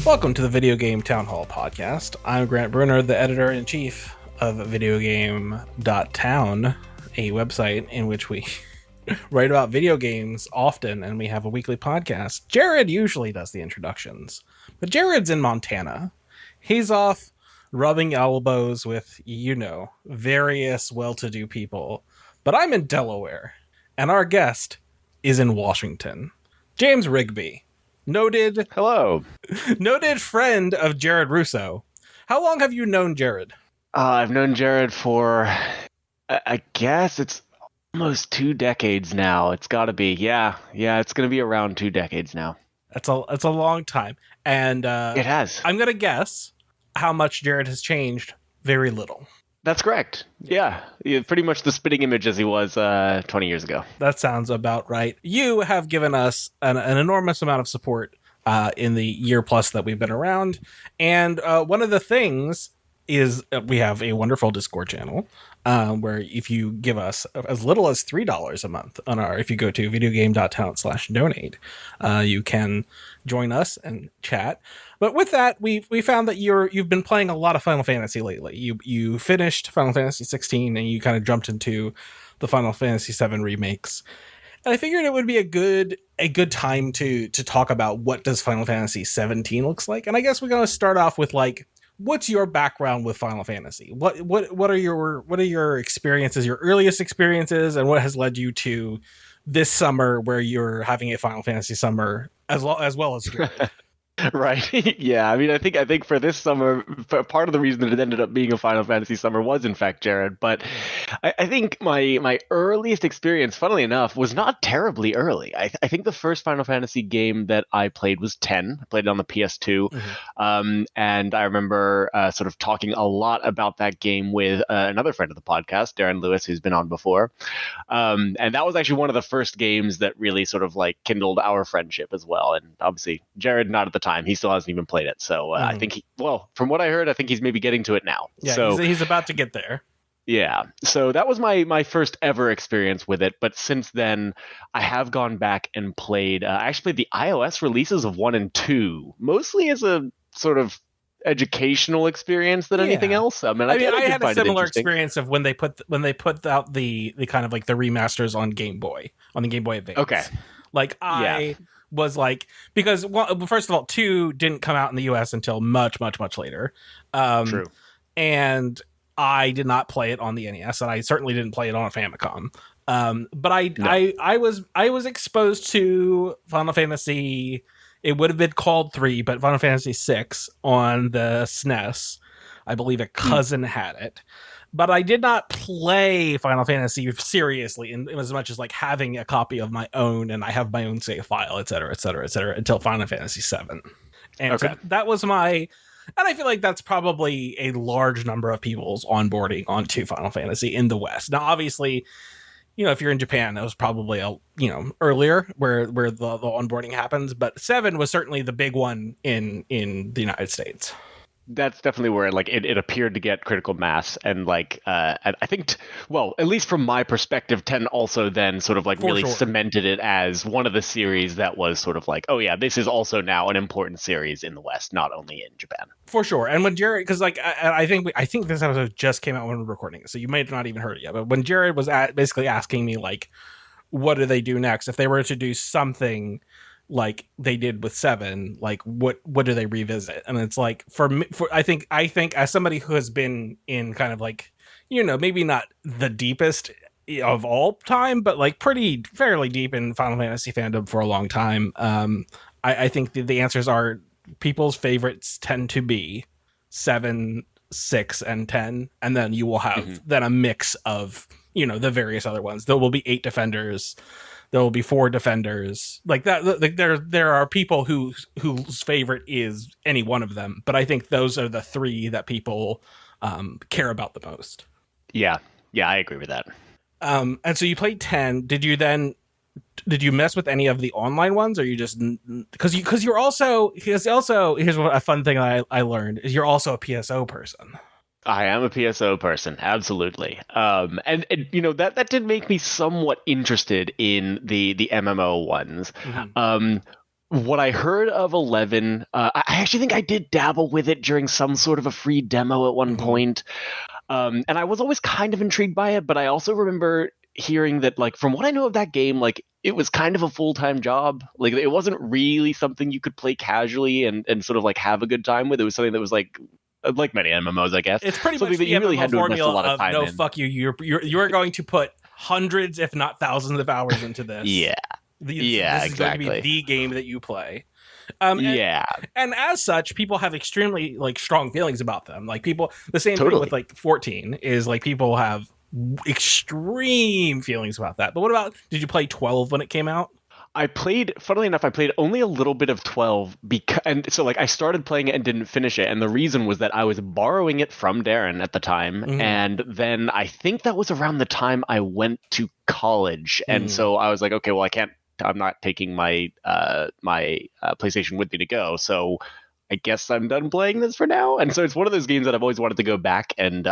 Welcome to the Video Game Town Hall podcast. I'm Grant Bruner, the editor-in-chief of videogame.town, a website in which we write about video games often, and we have a weekly podcast. Jared usually does the introductions, but Jared's in Montana. He's off rubbing elbows with, various well-to-do people. But I'm in Delaware, and our guest is in Washington. James Rigby. Noted friend of Jared Russo. How long have you known Jared? I've known Jared for, I guess it's almost 2 decades now. It's got to be. Yeah, it's going to be around 2 decades now. It's a long time. And it has. I'm going to guess how much Jared has changed. Very little. That's correct. Yeah, pretty much the spitting image as he was 20 years ago. That sounds about right. You have given us an enormous amount of support in the year plus that we've been around. And one of the things is we have a wonderful Discord channel where if you give us as little as $3 a month if you go to videogame.town/donate, you can join us and chat. But with that, we found that you've been playing a lot of Final Fantasy lately. You finished Final Fantasy 16 and you kind of jumped into the Final Fantasy 7 remakes. And I figured it would be a good time to talk about what does Final Fantasy 17 looks like. And I guess we're going to start off with what's your background with Final Fantasy? What are your experiences, your earliest experiences, and what has led you to this summer where you're having a Final Fantasy summer as well as Jared? Right. Yeah. I mean, I think for this summer, part of the reason that it ended up being a Final Fantasy summer was in fact Jared. But I think my earliest experience, funnily enough, was not terribly early. I think the first Final Fantasy game that I played was 10. I played it on the PS2. Mm-hmm. And I remember sort of talking a lot about that game with another friend of the podcast, Darren Lewis, who's been on before. And that was actually one of the first games that really sort of kindled our friendship as well. And obviously Jared, not at the time, he still hasn't even played it, so I think from what I heard, I think he's maybe getting to it now. Yeah, so he's about to get there. Yeah, so that was my first ever experience with it, but since then I have gone back and played actually the iOS releases of 1 and 2, mostly as a sort of educational experience than anything else. I had a similar experience of when they put out the kind of the remasters on Game Boy, on the Game Boy Advance. Okay. Was because first of all, 2 didn't come out in the US until much later. True. And I did not play it on the NES, and I certainly didn't play it on a Famicom. But I was exposed to Final Fantasy. It would have been called 3, but Final Fantasy 6 on the SNES. I believe a cousin had it. But I did not play Final Fantasy seriously in as much as having a copy of my own, and I have my own save file, et cetera, until Final Fantasy 7. And so that was and I feel like that's probably a large number of people's onboarding onto Final Fantasy in the West. Now, obviously, if you're in Japan, that was probably earlier where the onboarding happens, but 7 was certainly the big one in the United States. That's definitely where it appeared to get critical mass, and I think at least from my perspective, 10 also then sort of cemented it as one of the series that was sort of this is also now an important series in the West, not only in Japan. For sure. And when Jared, because I think this episode just came out when we're recording it, so you may have not even heard it yet. But when Jared was basically asking me what do they do next if they were to do something like they did with 7, what do they revisit? And it's for me, I think as somebody who has been in kind of maybe not the deepest of all time, but fairly deep in Final Fantasy fandom for a long time, I think the answers are people's favorites tend to be 7, 6, and 10, and then you will have then a mix of the various other ones. There will be 8 defenders. There will be 4 defenders that. There are people whose favorite is any one of them, but I think those are the 3 that people care about the most. Yeah, I agree with that. And so you played 10. Did you mess with any of the online ones, or you just because here's a fun thing I learned is you're also a PSO person. I am a PSO person, absolutely. And that did make me somewhat interested in the MMO ones. Mm-hmm. what I heard of 11, I actually think I did dabble with it during some sort of a free demo at one Mhm. point. And I was always kind of intrigued by it, but I also remember hearing that, like, from what I know of that game, like, it was kind of a full-time job. Like, it wasn't really something you could play casually and sort of like have a good time with. It was something that was like many MMOs, I guess, It's pretty something much that the you really MMO had to invest a formula lot of of time no, in. fuck you. You're going to put hundreds, if not thousands, of hours into this. Yeah, yeah, This is going to be exactly. the game that you play. Um, and Yeah, and as such, people have extremely like strong feelings about them. Like people, the same thing with totally. like 14 is like people have extreme feelings about that. But what about, did you play 12 when it came out? Funnily enough, I played only a little bit of 12 because, and so like I started playing it and didn't finish it. And the reason was that I was borrowing it from Darren at the time. Mm-hmm. And then I think that was around the time I went to college. And Mm. so I was like, okay, well, I'm not taking my PlayStation with me to go. So I guess I'm done playing this for now. And so it's one of those games that I've always wanted to go back and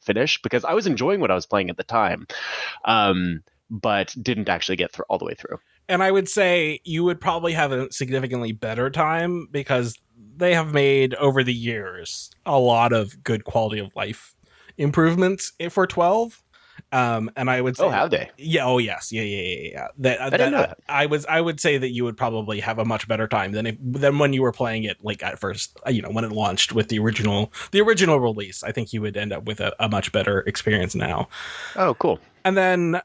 finish because I was enjoying what I was playing at the time. But didn't actually get through all the way through. And I would say you would probably have a significantly better time because they have made over the years a lot of good quality of life improvements for 12. And I would Oh, say, have they? yeah, oh yes, yeah. I didn't know that. I would say that you would probably have a much better time than when you were playing it like at first, when it launched with the original release. I think you would end up with a much better experience now. Oh, cool. And then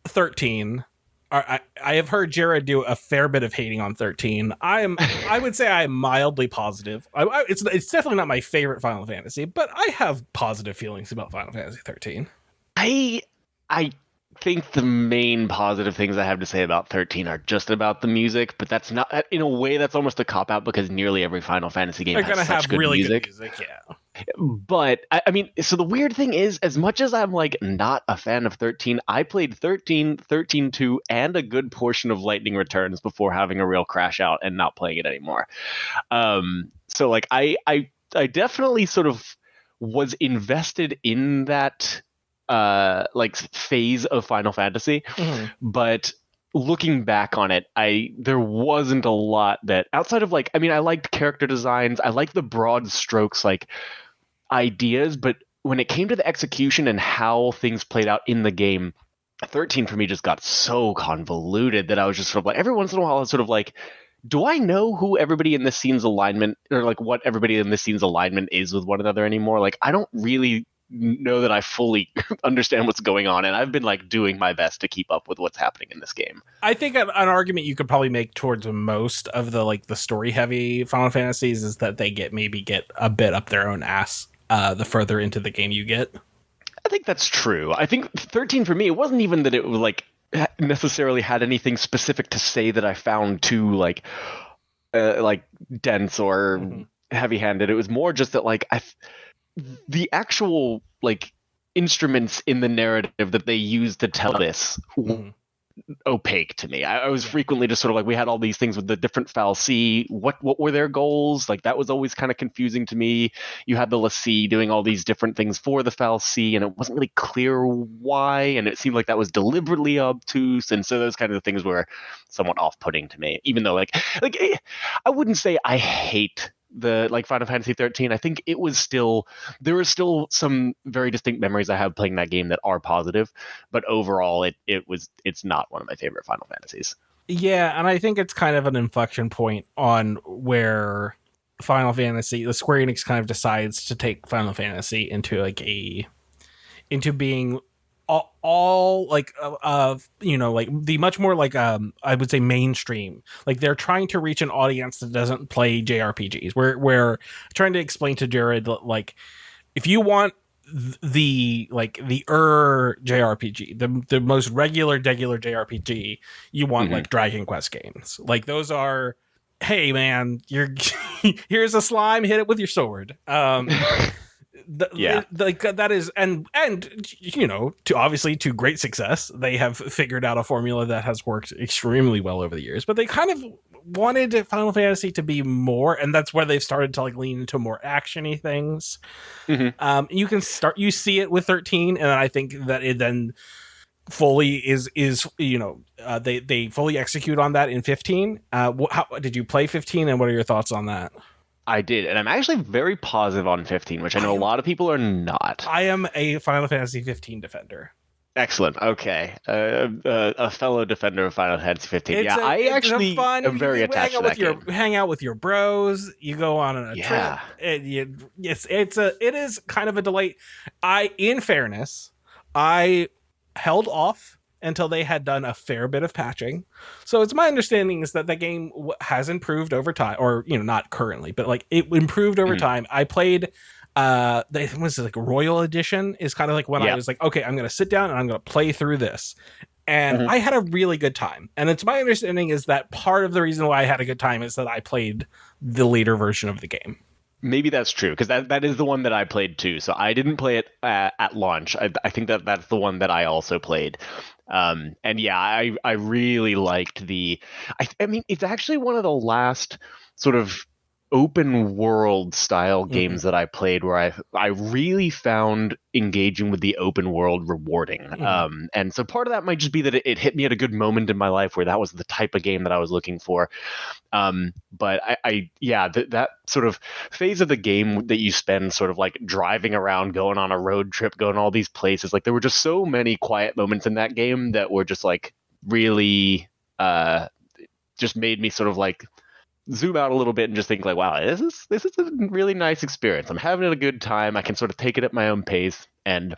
13. I have heard Jared do a fair bit of hating on 13. I would say I'm mildly positive. It's definitely not my favorite Final Fantasy, but I have positive feelings about Final Fantasy 13. I I think the main positive things I have to say about 13 are just about the music, but that's not in a way that's almost a cop out because nearly every Final Fantasy game They're has gonna such have good really good music. music, yeah. But I mean, so the weird thing is, as much as I'm like not a fan of 13, I played 13, 13.2, and a good portion of Lightning Returns before having a real crash out and not playing it anymore. So like I definitely sort of was invested in that like phase of Final Fantasy, Mm-hmm. but looking back on it, there wasn't a lot that outside of like, I mean, I liked character designs, I liked the broad strokes like ideas, but when it came to the execution and how things played out in the game, 13 for me just got so convoluted that I was just sort of like every once in a while I was sort of like, do I know who everybody in this scene's alignment or like what everybody in this scene's alignment is with one another anymore? Like I don't really know that I fully understand what's going on, and I've been like doing my best to keep up with what's happening in this game. I think an argument you could probably make towards most of the story heavy Final Fantasies is that they maybe get a bit up their own ass the further into the game you get. I think that's true. I think 13 for me, it wasn't even that it was like necessarily had anything specific to say that I found too like dense or Mm-hmm. heavy-handed. It was more just that like the actual like instruments in the narrative that they used to tell this Mm-hmm. opaque to me. I was Yeah. frequently just sort of like we had all these things with the different fal'Cie. What were their goals? Like that was always kind of confusing to me. You had the l'Cie doing all these different things for the fal'Cie, and it wasn't really clear why, and it seemed like that was deliberately obtuse. And so those kind of things were somewhat off-putting to me. Even though I wouldn't say I hate the like Final Fantasy 13. I think it was still there were still some very distinct memories I have playing that game that are positive, but overall it's not one of my favorite Final Fantasies. Yeah, and I think it's kind of an inflection point on where Final Fantasy, the Square Enix kind of decides to take Final Fantasy into into being all like like the much more like I would say mainstream. Like they're trying to reach an audience that doesn't play JRPGs. We're trying to explain to Jared like if you want the JRPG, the most regular JRPG, you want Mm-hmm. like Dragon Quest games. Like those are, hey man, you're here's a slime, hit it with your sword. Yeah. Like that is, and to obviously to great success, they have figured out a formula that has worked extremely well over the years. But they kind of wanted Final Fantasy to be more, and that's where they've started to like lean into more actiony things. Mm-hmm. You see it with 13, and I think that it then fully is they fully execute on that in 15. How did you play 15, and what are your thoughts on that? I did, and I'm actually very positive on 15, which I I know a am lot of people are not. I am a Final Fantasy 15 defender. Excellent. Okay, a fellow defender of Final Fantasy 15. It's Yeah, a I it's a actually fun. am very You attached to that game. hang out with your bros. You go on a trip. Yeah. It is kind of a delight. In fairness, I held off until they had done a fair bit of patching. So it's my understanding is that the game has improved over time, or not currently, but like it improved over Mhm. time. I played was like Royal Edition is kind of like when I Yeah. was like, okay, I'm gonna sit down and I'm gonna play through this. And Mhm. I had a really good time. And it's my understanding is that part of the reason why I had a good time is that I played the later version of the game. Maybe that's true because that is the one that I played too. So I didn't play it at launch. I think that that's the one that I also played. And yeah, I really liked the. I mean, it's actually one of the last sort of open world style Mm-hmm. games that I played where I really found engaging with the open world rewarding. Mm-hmm. And so part of that might just be that it hit me at a good moment in my life where that was the type of game that I was looking for. But yeah, that sort of phase of the game that you spend sort of like driving around, going on a road trip, going all these places, like there were just so many quiet moments in that game that were just like really, just made me sort of like zoom out a little bit and just think like, wow, this is a really nice experience. I'm having a good time. I can sort of take it at my own pace. And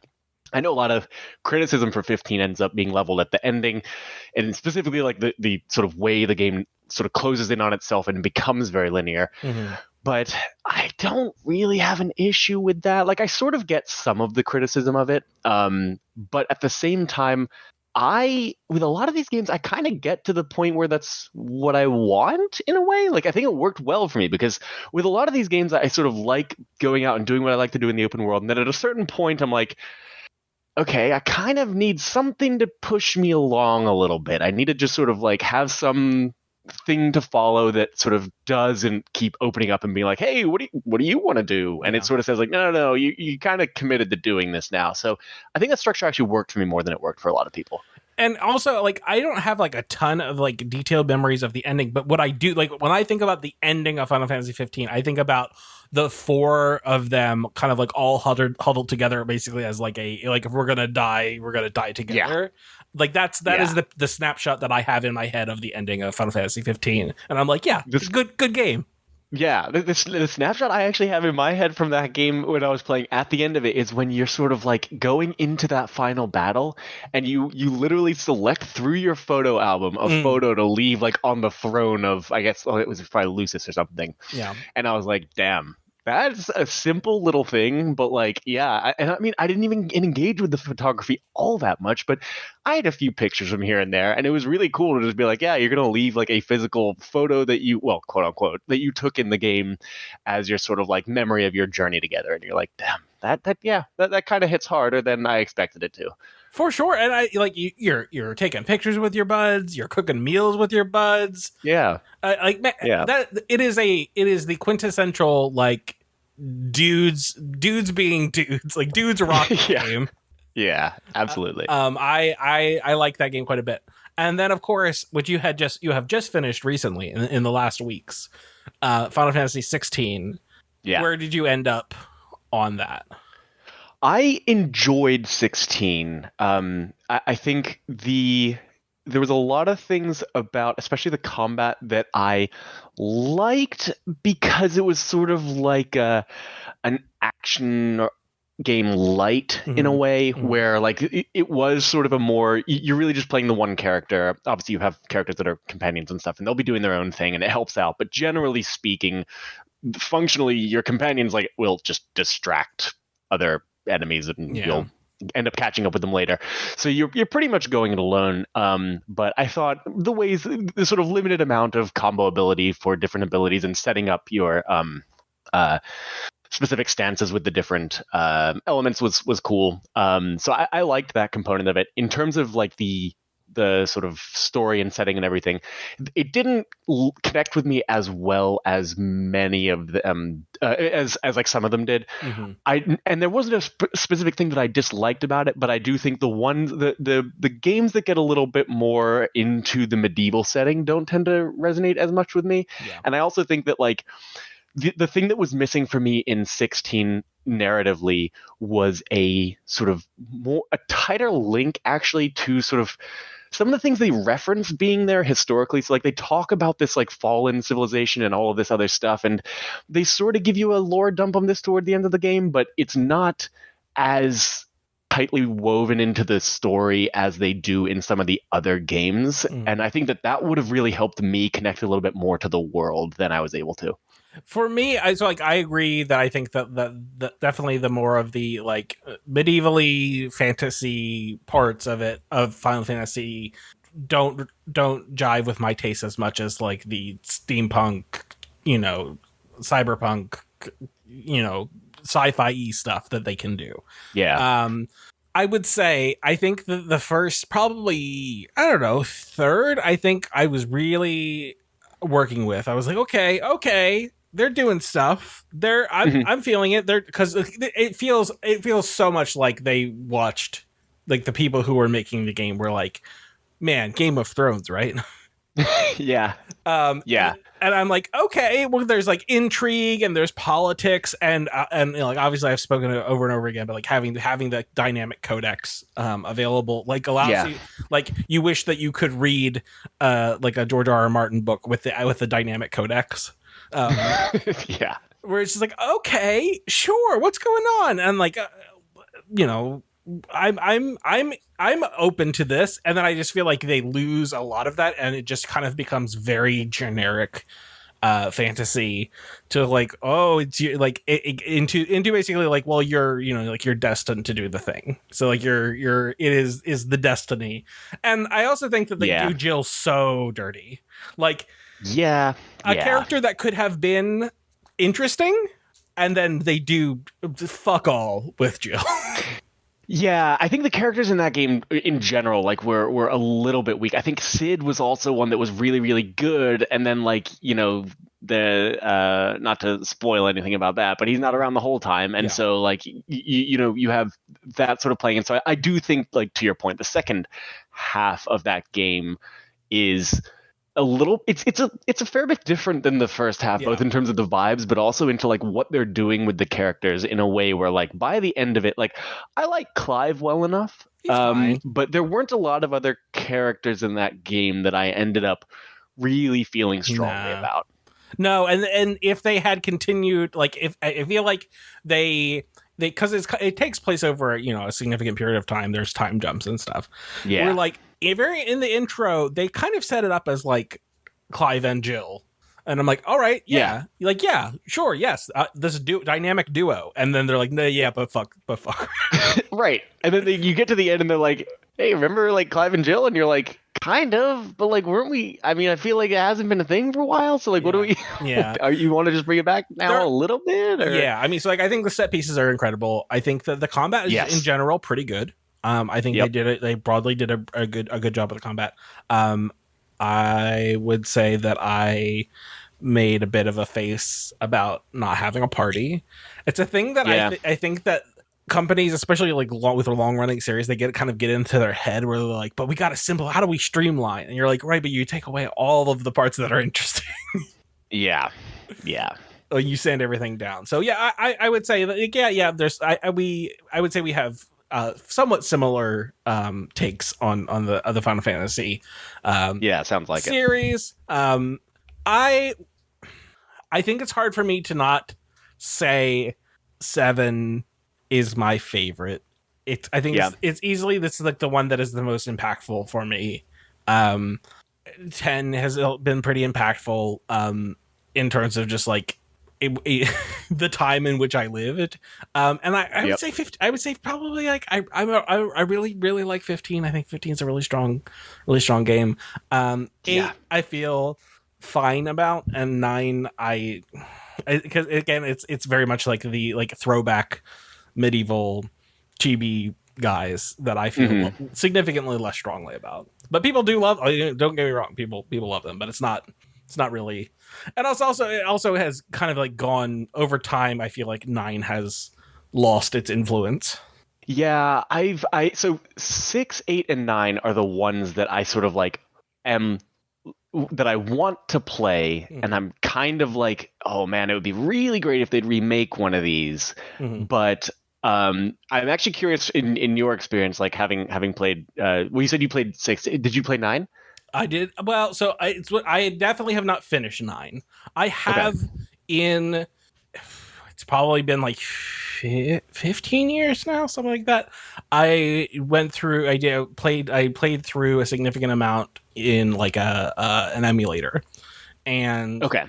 I know a lot of criticism for 15 ends up being leveled at the ending, and specifically like the sort of way the game sort of closes in on itself and becomes very linear. Mm-hmm. But I don't really have an issue with that. Like I sort of get some of the criticism of it, but at the same time, with a lot of these games, I kind of get to the point where that's what I want in a way. Like I think it worked well for me because with a lot of these games, I sort of like going out and doing what I like to do in the open world, and then at a certain point, I'm like, okay, I kind of need something to push me along a little bit. I need to just sort of like have some thing to follow that sort of doesn't keep opening up and being like, hey, what do you want to do? And Yeah. it sort of says like, no, you kind of committed to doing this now. So I think that structure actually worked for me more than it worked for a lot of people. And also, like, I don't have like a ton of like detailed memories of the ending, but what I do, like, when I think about the ending of Final Fantasy 15, I think about the four of them kind of like all huddled together, basically as like if we're gonna die Yeah. together. Like that Yeah. is the snapshot that I have in my head of the ending of Final Fantasy 15, and I'm like, yeah, This good game. Yeah, the snapshot I actually have in my head from that game when I was playing at the end of it is when you're sort of like going into that final battle and you literally select through your photo album a Mm, photo to leave like on the throne of, I guess, it was probably Lucis or something. yeah. And I was like, damn, that's a simple little thing, but like, yeah. And I mean, I didn't even engage with the photography all that much, but I had a few pictures from here and there, and it was really cool to just be like, yeah, you're gonna leave like a physical photo that you, well, quote unquote, that you took in the game as your sort of like memory of your journey together, and you're like, damn, that kind of hits harder than I expected it to. For sure, and I like you're taking pictures with your buds, you're cooking meals with your buds. Yeah, Like man, yeah, that it is the quintessential like dudes being dudes, like dudes rocking yeah, game. yeah, absolutely. I like that game quite a bit. And then of course, which you have just finished recently in the last weeks, Final Fantasy 16. Yeah. Where did you end up on that? I enjoyed 16. I think there was a lot of things about, especially the combat, that I liked because it was sort of like an action game light in a Mm-hmm. way, Mm-hmm. where like it was sort of a more, you're really just playing the one character. Obviously you have characters that are companions and stuff, and they'll be doing their own thing and it helps out, but generally speaking, functionally your companions like will just distract other enemies and Yeah. you'll end up catching up with them later. So you're pretty much going it alone. But I thought the sort of limited amount of combo ability for different abilities and setting up your uh, specific stances with the different elements was cool. So I liked that component of it. In terms of like the the sort of story and setting and everything, it didn't connect with me as well as many of them, as like some of them did. Mm-hmm. And there wasn't a specific thing that I disliked about it, but I do think the games that get a little bit more into the medieval setting don't tend to resonate as much with me. Yeah. And I also think that like the thing that was missing for me in 16 narratively was a sort of a tighter link actually to sort of some of the things they reference being there historically. So like they talk about this like fallen civilization and all of this other stuff, and they sort of give you a lore dump on this toward the end of the game, but it's not as tightly woven into the story as they do in some of the other games. And I think that would have really helped me connect a little bit more to the world than I was able to. For me, I agree that I think that definitely the more of the like medievally fantasy parts of it of Final Fantasy don't jive with my taste as much as like the steampunk, cyberpunk, sci-fi stuff that they can do. Yeah. I would say I think that the first probably third I think I was really working with. I was like, okay, they're doing stuff. I'm feeling it. Because it feels so much like they watched, like the people who were making the game were like, man, Game of Thrones, right? Yeah. Yeah. And I'm like, okay, well, there's like intrigue and there's politics and like obviously I've spoken over and over again, but like having the dynamic codex available like allows you, like you wish that you could read like a George R.R. Martin book with the dynamic codex. Yeah, where it's just like, okay, sure, what's going on? And like, I'm open to this, and then I just feel like they lose a lot of that, and it just kind of becomes very generic fantasy to like, oh, it's like into basically like, well, you're like you're destined to do the thing, so like it is the destiny. And I also think that they do Jill so dirty, like a character that could have been interesting, and then they do fuck all with Jill. Yeah, I think the characters in that game in general like were a little bit weak. I think Sid was also one that was really, really good, and then like, the not to spoil anything about that, but he's not around the whole time, and so like you have that sort of playing. And so I do think, like, to your point, the second half of that game is a little it's a fair bit different than the first half, both in terms of the vibes, but also into like what they're doing with the characters in a way where like by the end of it, like I like Clive well enough, but there weren't a lot of other characters in that game that I ended up really feeling strongly about. No, and if they had continued, like if I feel like they because it takes place over a significant period of time. There's time jumps and stuff. Yeah, we're like in the intro, they kind of set it up as like Clive and Jill, and I'm like, all right, like sure, yes, this dynamic duo, and then they're like, no, but fuck, right, and then you get to the end, and they're like, hey, remember like Clive and Jill, and you're like, kind of, but like, weren't we? I mean, I feel like it hasn't been a thing for a while, so like, what do we? You want to just bring it back now a little bit? Or? Yeah, I mean, so like, I think the set pieces are incredible. I think that the combat is in general pretty good. I think they did it. They broadly did a good job of the combat. I would say that I made a bit of a face about not having a party. It's a thing that I think that companies, especially like with a long running series, they get into their head where they're like, but we got a how do we streamline? And you're like, right, but you take away all of the parts that are interesting. Yeah. You sand everything down. So yeah, I would say that there's I would say we have somewhat similar takes on the other Final Fantasy sounds like series. I think it's hard for me to not say 7 is my favorite. I think it's easily, this is like the one that is the most impactful for me. 10 has been pretty impactful in terms of just like the time in which I lived, and I would say 15. I would say probably like I really, really like 15. I think 15 is a really strong game. 8 I feel fine about, and 9 because again it's very much like the throwback medieval chibi guys that I feel Mm-hmm. significantly less strongly about. But people do love. Don't get me wrong, people love them, but it's not really. And also it also has kind of like gone over time. I feel like 9 has lost its influence. Yeah, so 6, 8, and 9 are the ones that I sort of like am that I want to play, and Mm-hmm. I'm kind of like, oh man, it would be really great if they'd remake one of these. Mm-hmm. But I'm actually curious in your experience, like having played. Well, you said you played 6. Did you play 9? I did well. So I definitely have not finished 9. I Okay. have in. It's probably been like 15 years now, something like that. I went through. I played through a significant amount in like a an emulator, and Okay.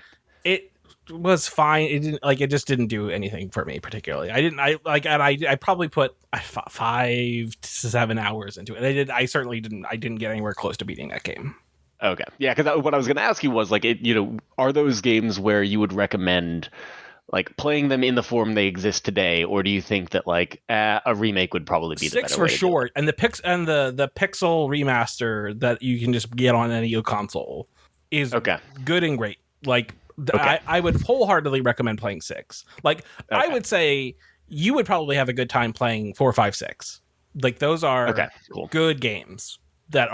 it was fine. It didn't like it just didn't do anything for me particularly. I didn't. I like, and I probably put 5 to 7 hours into it. I certainly didn't. I didn't get anywhere close to beating that game. Okay. Yeah, because what I was going to ask you was like, are those games where you would recommend like playing them in the form they exist today, or do you think that like a remake would probably be the 6 better for way to do it? sure, and the pixel remaster that you can just get on any console is Okay. good and great. Like Okay. I would wholeheartedly recommend playing 6. Like I Okay. would say you would probably have a good time playing 4, 5, 6. Like those Okay. are Cool. good games that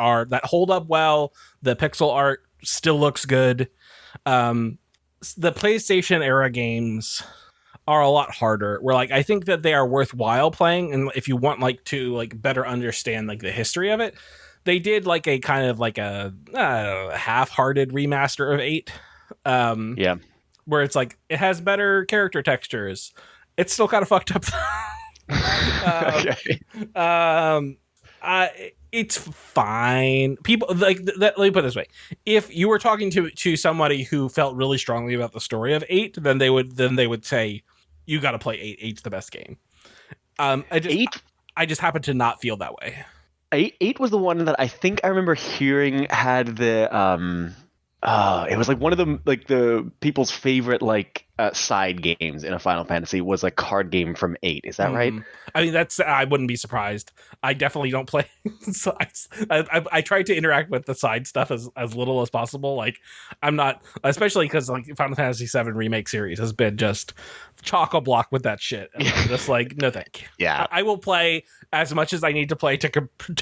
hold up well. The pixel art still looks good. Um, the PlayStation era games are a lot harder. Where like I think that they are worthwhile playing, and if you want like to like better understand like the history of it, they did like a kind of like a half-hearted remaster of 8, um, Yeah. where it's like it has better character textures. It's still kind of fucked up. um, Okay. um, it's fine. People like that. Let me put it this way: if you were talking to somebody who felt really strongly about the story of 8, then they would say you got to play 8. 8's the best game. Eight I just happen to not feel that way. eight was the one that I think I remember hearing had the it was like one of the people's favorite like side games in a Final Fantasy was a card game from 8. Is that right? I mean, I wouldn't be surprised. I definitely don't play sides. I try to interact with the side stuff as little as possible. Like I'm not, especially because like Final Fantasy VII Remake series has been just chock a block with that shit. And I'm just like, no, thank you. Yeah. I will play as much as I need to play to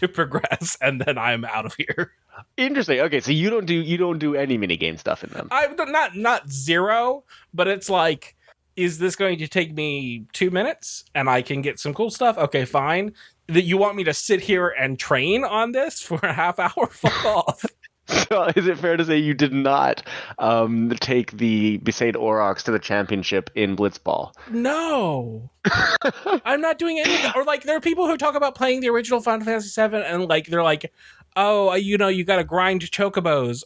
progress, and then I'm out of here. Interesting. Okay, so you don't do any minigame stuff in them. I'm not zero, but it's like, is this going to take me 2 minutes and I can get some cool stuff? Okay, fine. That you want me to sit here and train on this for a half hour? Fuck off. So is it fair to say you did not take the Besaid Aurochs to the championship in Blitzball? No. I'm not doing any of that. Or like there are people who talk about playing the original Final Fantasy VII and like they're like, oh, you got to grind chocobos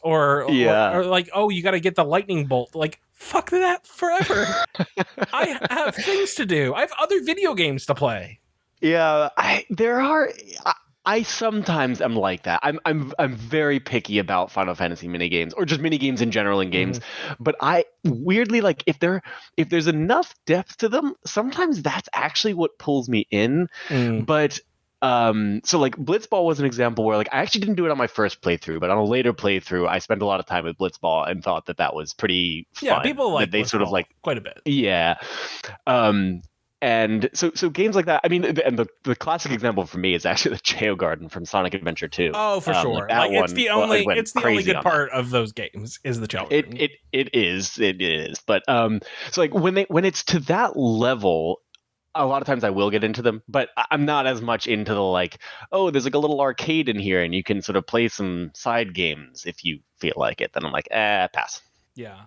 Yeah. or like, oh, you got to get the lightning bolt. Like, fuck that forever. I have things to do. I have other video games to play. Yeah, I sometimes am like that. I'm very picky about Final Fantasy minigames or just minigames in general in games. But I weirdly like if there's enough depth to them, sometimes that's actually what pulls me in. But so like Blitzball was an example where like I actually didn't do it on my first playthrough, but on a later playthrough I spent a lot of time with Blitzball and thought that was pretty fun. Yeah, people like that they Blitzball sort of like quite a bit. Yeah. And so games like that, I mean, and the classic example for me is actually the Cheo Garden from Sonic Adventure 2. Oh, for sure. Like It's the only good on part of those games is the challenge. It is. But so like when it's to that level, a lot of times I will get into them, but I'm not as much into the like, oh, there's like a little arcade in here and you can sort of play some side games if you feel like it. Then I'm like, pass. Yeah.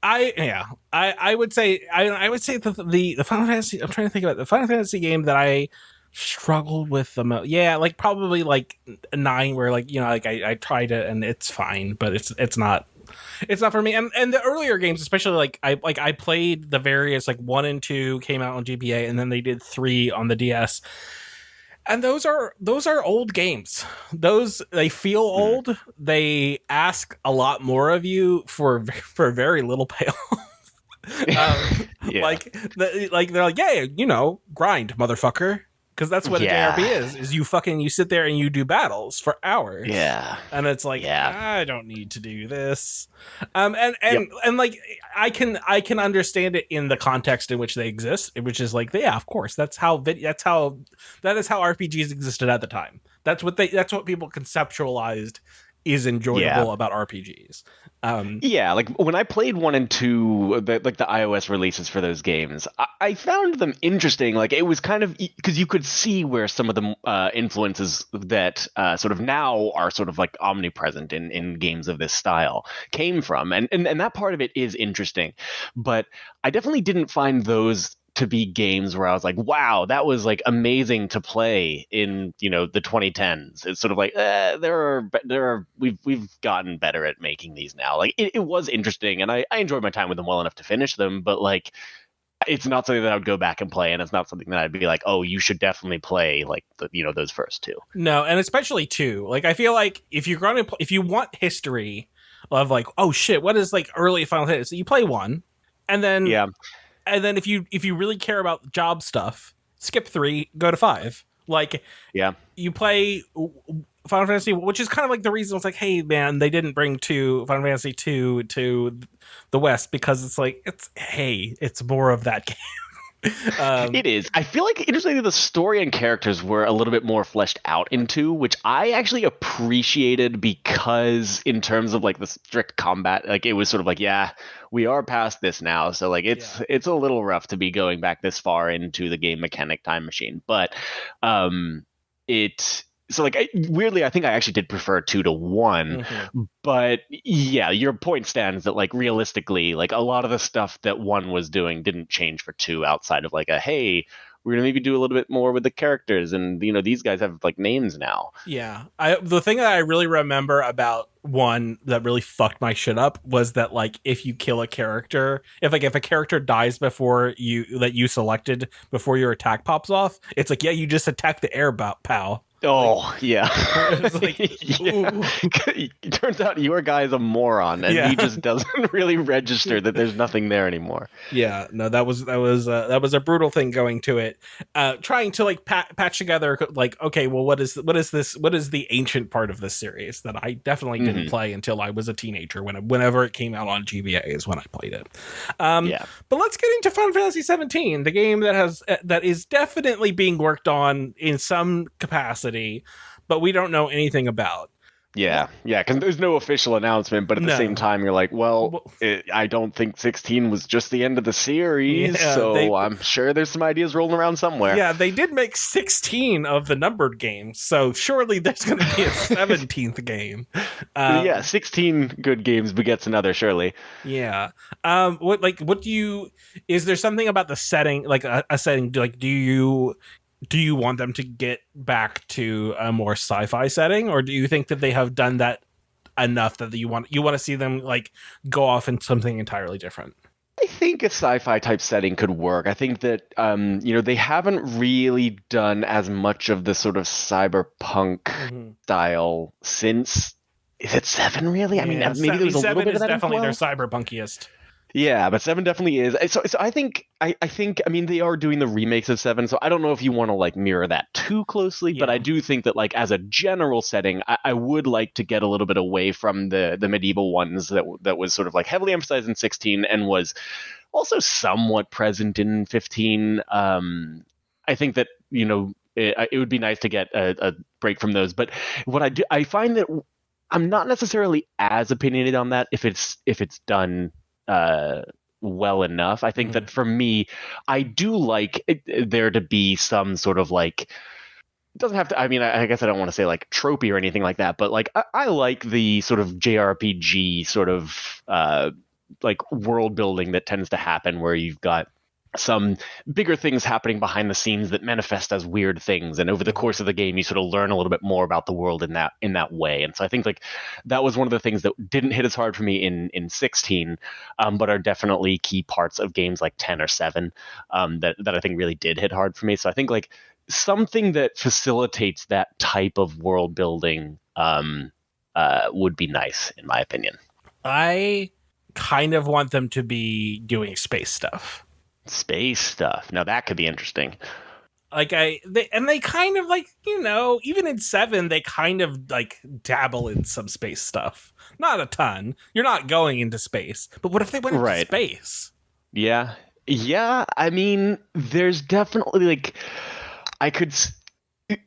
I would say the Final Fantasy. I'm trying to think about the Final Fantasy game that I struggled with the most. Yeah, like probably like 9, where like like I tried it and it's fine, but it's not for me. And the earlier games, especially like I played the various like 1 and 2 came out on GBA, and then they did 3 on the DS. And those are old games. Those they feel old. They ask a lot more of you for very little payoff. Yeah. Like they're like, yeah, grind, motherfucker. because that's what a JRP is you sit there and you do battles for hours. Yeah. And it's like, Yeah. I don't need to do this. And like I can understand it in the context in which they exist, which is like, yeah, of course, that is how RPGs existed at the time. That's what people conceptualized is enjoyable about RPGs. Yeah, like when I played 1 and 2, the iOS releases for those games, I found them interesting. Like it was kind of because you could see where some of the influences that sort of now are sort of like omnipresent in games of this style came from, and that part of it is interesting. But I definitely didn't find those to be games where I was like, wow, that was like amazing to play in, the 2010s. It's sort of like we've gotten better at making these now. Like it was interesting, and I enjoyed my time with them well enough to finish them, but like it's not something that I would go back and play, and it's not something that I'd be like, oh, you should definitely play like those first two. No, and especially two. Like I feel like if you want history of like, oh shit, what is like early Final Fantasy, you play 1, and then And then if you really care about job stuff, skip 3, go to 5. Like, you play Final Fantasy, which is kind of like the reason it's like, hey man, they didn't bring Final Fantasy 2 to the West, because it's like it's more of that game. It is. I feel like, interestingly, the story and characters were a little bit more fleshed out into, which I actually appreciated, because in terms of like the strict combat, like it was sort of like, yeah, we are past this now, so like it's a little rough to be going back this far into the game mechanic time machine, but so like weirdly, I think I actually did prefer 2 to 1, but yeah, your point stands that like realistically, like a lot of the stuff that 1 was doing didn't change for 2, outside of like hey, we're gonna maybe do a little bit more with the characters, and these guys have like names now. Yeah, the thing that I really remember about 1 that really fucked my shit up was that like if you kill a character, if a character dies before you selected before your attack pops off, it's like, yeah, you just attack the air pal. Oh, like, yeah. It's like, It turns out your guy is a moron, and he just doesn't really register that there's nothing there anymore. Yeah, no, that was a brutal thing going to it. Trying to like patch together like, okay, well, what is the ancient part of this series that I definitely didn't play until I was a teenager, whenever it came out on GBA is when I played it. But let's get into Final Fantasy 17, the game that is definitely being worked on in some capacity, but we don't know anything about. Yeah, because there's no official announcement, but at the same time, you're like, I don't think 16 was just the end of the series, so I'm sure there's some ideas rolling around somewhere. Yeah, they did make 16 of the numbered games, so surely there's going to be a 17th game. 16 good games begets another, surely. Yeah. Is there something about the setting, like a setting, like do you want them to get back to a more sci-fi setting, or do you think that they have done that enough that you want to see them like go off in something entirely different? I think a sci-fi type setting could work. I think that they haven't really done as much of the sort of cyberpunk style since. Is it 7 really? I mean, maybe there was a little bit of that. 7 is definitely their cyberpunkiest. Yeah, but 7 definitely is. So I think I mean, they are doing the remakes of 7, so I don't know if you want to like mirror that too closely, but I do think that like as a general setting, I would like to get a little bit away from the medieval ones that was sort of like heavily emphasized in 16 and was also somewhat present in 15. I think that it would be nice to get a break from those, but what I find that I'm not necessarily as opinionated on that if it's done well enough. I think that for me, I do like there to be some sort of like, it doesn't have to, I mean, I guess I don't want to say like tropey or anything like that, but like I like the sort of JRPG sort of like world building that tends to happen where you've got some bigger things happening behind the scenes that manifest as weird things, and over the course of the game you sort of learn a little bit more about the world in that way. And so I think like that was one of the things that didn't hit as hard for me in 16, but are definitely key parts of games like 10 or 7 that I think really did hit hard for me. So I think like something that facilitates that type of world building would be nice, in my opinion. I kind of want them to be doing space stuff. Space stuff. Now that could be interesting. They kind of like, even in 7 they kind of like dabble in some space stuff. Not a ton. You're not going into space. But what if they went into Right. space? Yeah. Yeah. I mean, there's definitely like I could.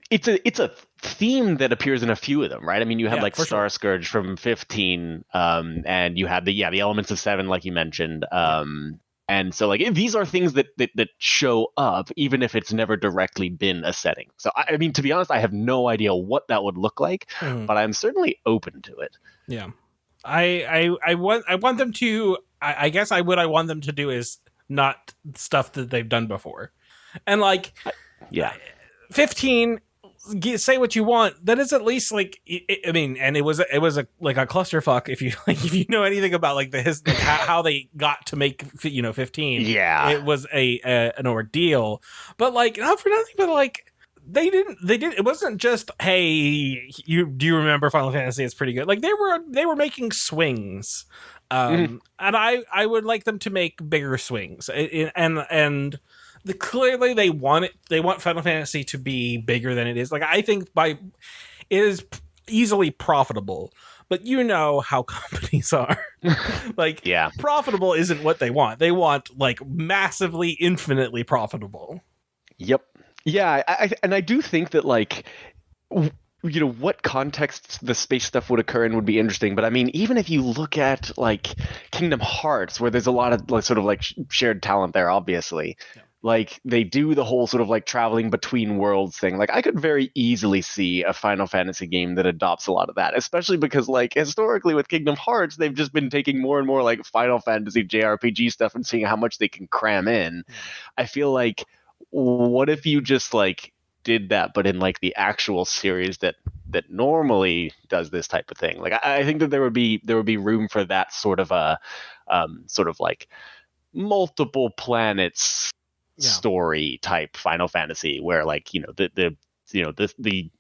It's a theme that appears in a few of them, right? I mean, you had Yeah, like for Star sure. Scourge from 15, and you had the elements of 7, like you mentioned, Yeah. and so like these are things that show up, even if it's never directly been a setting. So I mean, to be honest, I have no idea what that would look like, Mhm. but I'm certainly open to it. Yeah. I want them to. I guess I want them to do is not stuff that they've done before, and like Yeah. 15. Say what you want. That is at least like I mean, and it was a like a clusterfuck. If you like, if you know anything about like like how they got to make 15, Yeah. it was an ordeal. But like not for nothing, but like they did it wasn't just, hey, you remember Final Fantasy? It's pretty good. Like they were making swings. Mhm. And I would like them to make bigger swings. And clearly they want Final Fantasy to be bigger than it is. Like I think it is easily profitable, but you know how companies are. Like Yeah. profitable isn't what they want. They want like massively, infinitely profitable. Yep. Yeah, and I do think that like what contexts the space stuff would occur in would be interesting. But I mean, even if you look at like Kingdom Hearts, where there's a lot of like sort of like shared talent there, obviously. Yeah. Like they do the whole sort of like traveling between worlds thing. Like I could very easily see a Final Fantasy game that adopts a lot of that, especially because like historically with Kingdom Hearts, they've just been taking more and more like Final Fantasy JRPG stuff and seeing how much they can cram in. Yeah. I feel like what if you just like did that but in like the actual series that normally does this type of thing? Like I think that there would be room for that sort of a sort of like multiple planets Yeah. story type Final Fantasy where like the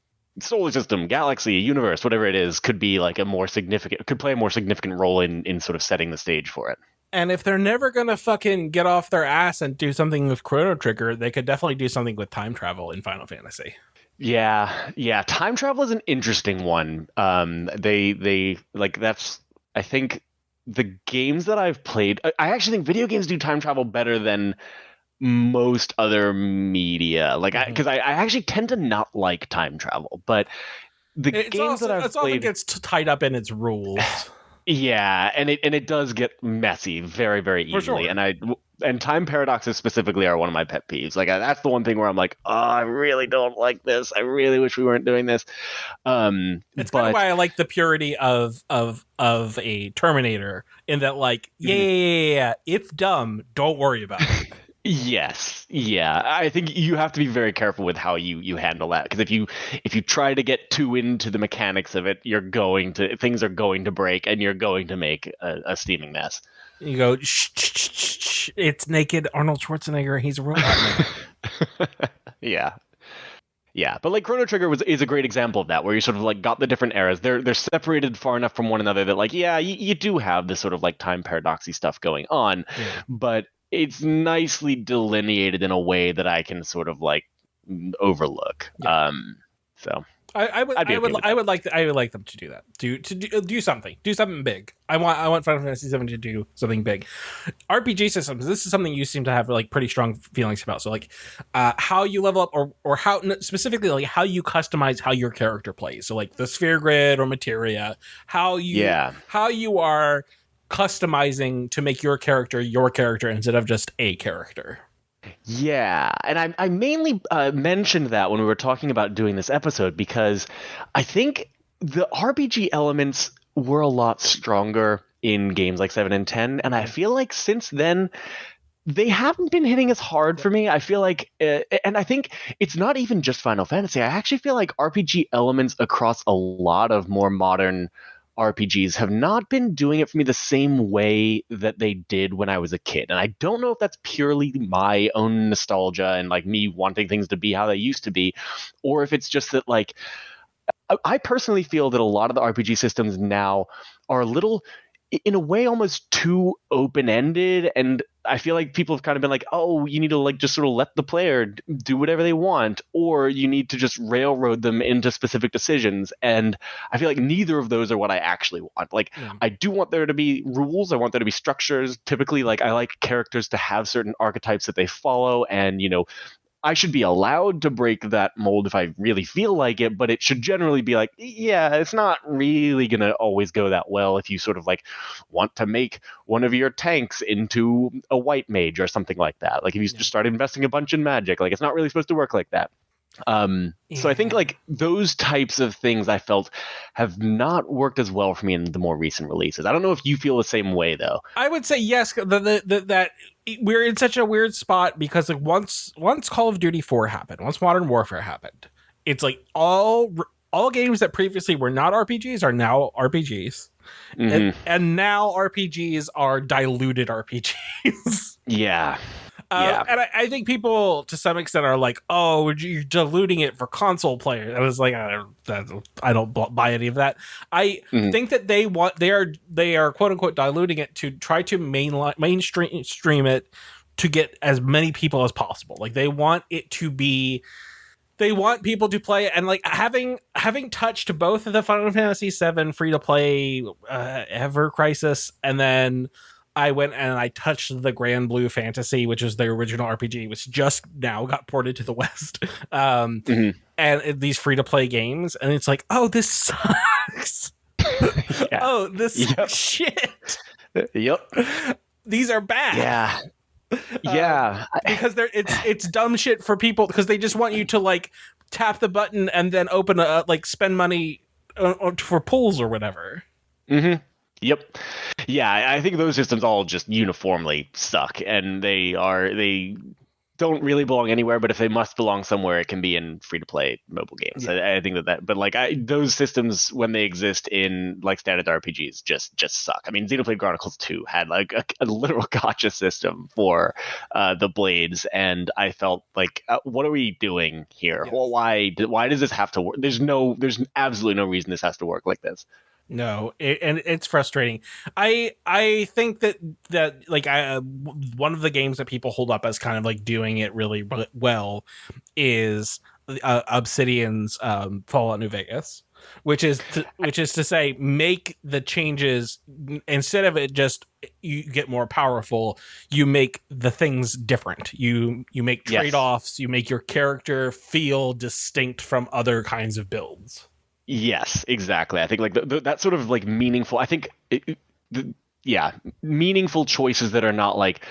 solar system, galaxy, universe, whatever it is, could play a more significant role in sort of setting the stage for it. And if they're never gonna fucking get off their ass and do something with Chrono Trigger, they could definitely do something with time travel in Final Fantasy. Yeah, yeah. Time travel is an interesting one. They like that's. I think the games that I've played, I actually think video games do time travel better than most other media. Like, Mhm. because I actually tend to not like time travel, but the It's games that also I've it's often played, gets tied up in its rules. yeah, and it does get messy very very For easily, sure. and time paradoxes specifically are one of my pet peeves. Like that's the one thing where I'm like, oh, I really don't like this. I really wish we weren't doing this. It's kind of But why I like the purity of a Terminator, in that like, yeah, yeah, mhm. yeah, yeah, yeah, it's dumb. Don't worry about it. Yes, yeah. I think you have to be very careful with how you handle that, because if you try to get too into the mechanics of it, things are going to break and you're going to make a steaming mess. You go, shh, shh, shh, shh, shh. It's naked Arnold Schwarzenegger. He's a robot now. Yeah. Yeah, but like Chrono Trigger is a great example of that, where you sort of like got the different eras. They're separated far enough from one another that like, yeah, you do have this sort of like time paradoxy stuff going on, Yeah. but it's nicely delineated in a way that I can sort of like overlook. Yeah. So I would I'd be I okay would with I that. would like I would like them to do that. Do something. Do something big. I want Final Fantasy 7 to do something big. RPG systems. This is something you seem to have like pretty strong feelings about. So like, how you level up, or how specifically like how you customize how your character plays. So like the sphere grid or materia. Yeah. How you are customizing to make your character instead of just a character. Yeah, and I mainly mentioned that when we were talking about doing this episode because I think the RPG elements were a lot stronger in games like 7 and 10, and I Mhm. feel like since then they haven't been hitting as hard Yep. for me. I feel like, and I think it's not even just Final Fantasy. I actually feel like RPG elements across a lot of more modern RPGs have not been doing it for me the same way that they did when I was a kid. And I don't know if that's purely my own nostalgia and like me wanting things to be how they used to be, or if it's just that like I personally feel that a lot of the RPG systems now are a little, in a way, almost too open ended, and I feel like people have kind of been like, oh, you need to like just sort of let the player do whatever they want, or you need to just railroad them into specific decisions. And I feel like neither of those are what I actually want. Like, Yeah. I do want there to be rules. I want there to be structures. Typically, like, I like characters to have certain archetypes that they follow, and I should be allowed to break that mold if I really feel like it, but it should generally be like, yeah, it's not really going to always go that well if you sort of like want to make one of your tanks into a white mage or something like that. Like if you just start investing a bunch in magic, like it's not really supposed to work like that. So I think like those types of things I felt have not worked as well for me in the more recent releases. I don't know if you feel the same way though. I would say yes. That we're in such a weird spot because like once Call of Duty 4 happened, once Modern Warfare happened, it's like all games that previously were not RPGs are now RPGs, and now RPGs are diluted RPGs. Yeah. And I think people to some extent are like, "Oh, you're diluting it for console players." I was like, I don't buy any of that. I think that they are quote unquote diluting it to try to mainstream it to get as many people as possible. Like they want it to be. They want people to play, and like having touched both of the Final Fantasy VII free to play Ever Crisis, and then I went and I touched the Grand Blue Fantasy, which was the original RPG, which just now got ported to the West. And these free to play games, and it's like, oh, this sucks. Oh, this shit. Yep. These are bad. Yeah. Yeah, because it's dumb shit for people because they just want you to like tap the button and then open spend money for pools or whatever. Yep. Yeah, I think those systems all just uniformly suck, and they don't really belong anywhere. But if they must belong somewhere, it can be in free to play mobile games. Yeah. I think that. But like those systems when they exist in like standard RPGs just suck. I mean, Xenoblade Chronicles 2 had like a literal gotcha system for the blades, and I felt like, what are we doing here? Yes. Well, why does this have to work? There's absolutely no reason this has to work like this. No, and it's frustrating. I think that like one of the games that people hold up as kind of like doing it really well is Obsidian's Fallout New Vegas, which is to say make the changes instead of it just you get more powerful, you make the things different. You make trade-offs, you make your character feel distinct from other kinds of builds. Yes, exactly. I think like that sort of like meaningful. I think, meaningful choices that are not like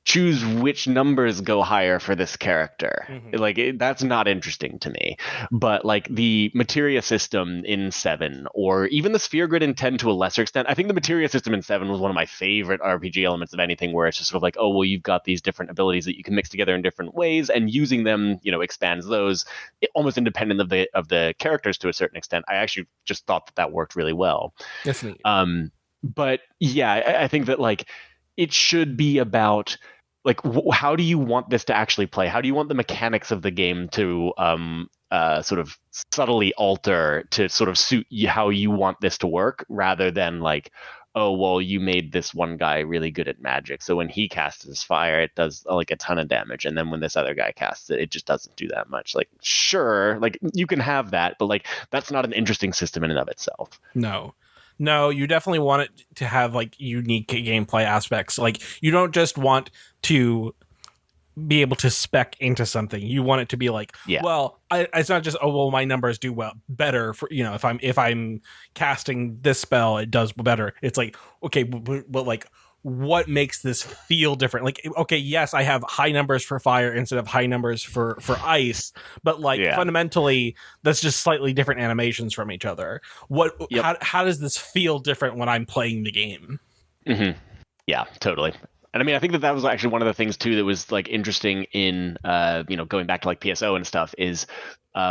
choose which numbers go higher for this character. Like that's not interesting to me. But like the materia system in 7, or even the sphere grid in 10 to a lesser extent. I think the materia system in 7 was one of my favorite RPG elements of anything, where it's just sort of like, oh, well, you've got these different abilities that you can mix together in different ways, and using them, expands those almost independent of the characters to a certain extent. I actually just thought that worked really well. That's neat. But yeah, I think that like it should be about like how do you want this to actually play? How do you want the mechanics of the game to sort of subtly alter to sort of suit how you want this to work, rather than like, oh, well, you made this one guy really good at magic, so when he casts his fire, it does like a ton of damage, and then when this other guy casts it, it just doesn't do that much. Like, sure, like you can have that, but like that's not an interesting system in and of itself. No, you definitely want it to have like unique gameplay aspects. Like you don't just want to be able to spec into something. You want it to be like, well, it's not just, oh, well, my numbers do better for, if I'm casting this spell, it does better. It's like, okay, but like, what makes this feel different? Like, okay, yes, I have high numbers for fire instead of high numbers for ice, but like fundamentally, that's just slightly different animations from each other. How does this feel different when I'm playing the game? Yeah, totally. And I mean, I think that was actually one of the things too that was like interesting in going back to like PSO and stuff is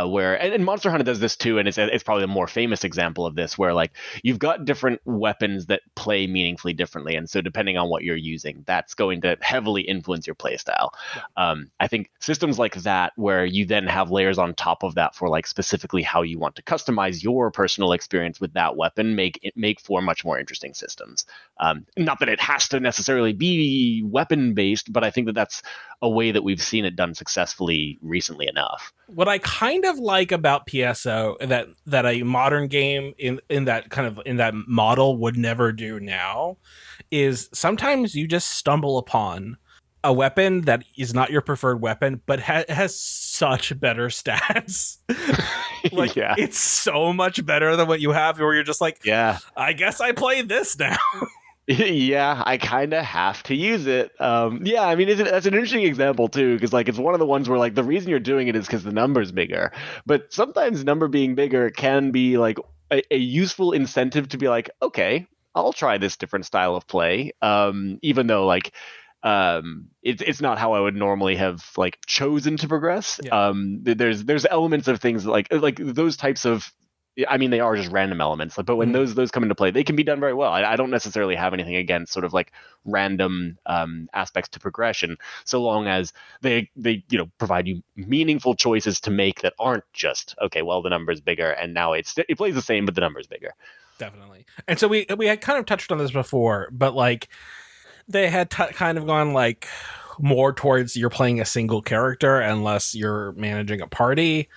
where and Monster Hunter does this too, and it's probably a more famous example of this, where like you've got different weapons that play meaningfully differently, and so depending on what you're using, that's going to heavily influence your playstyle. Yeah. I think systems like that, where you then have layers on top of that for like specifically how you want to customize your personal experience with that weapon, make for much more interesting systems. Not that it has to necessarily be weapon based, but I think that that's a way that we've seen it done successfully recently enough. What I kind of like about PSO that a modern game in that kind of in that model would never do now is sometimes you just stumble upon a weapon that is not your preferred weapon, but has such better stats. Like, Yeah. it's so much better than what you have, where you're just like, Yeah. I guess I play this now. Yeah, I kind of have to use it. Yeah, I mean, that's an interesting example too, because like it's one of the ones where like the reason you're doing it is because the number's bigger. But sometimes number being bigger can be like a useful incentive to be like, okay, I'll try this different style of play, even though like it's not how I would normally have like chosen to progress. Yeah. There's elements of things like those types of, I mean, they are just random elements, but when those come into play, they can be done very well. I don't necessarily have anything against sort of like random aspects to progression, so long as they provide you meaningful choices to make that aren't just, okay, well, the number's bigger and now it plays the same, but the number's bigger. Definitely. And so we had kind of touched on this before, but like they had kind of gone like more towards you're playing a single character unless you're managing a party.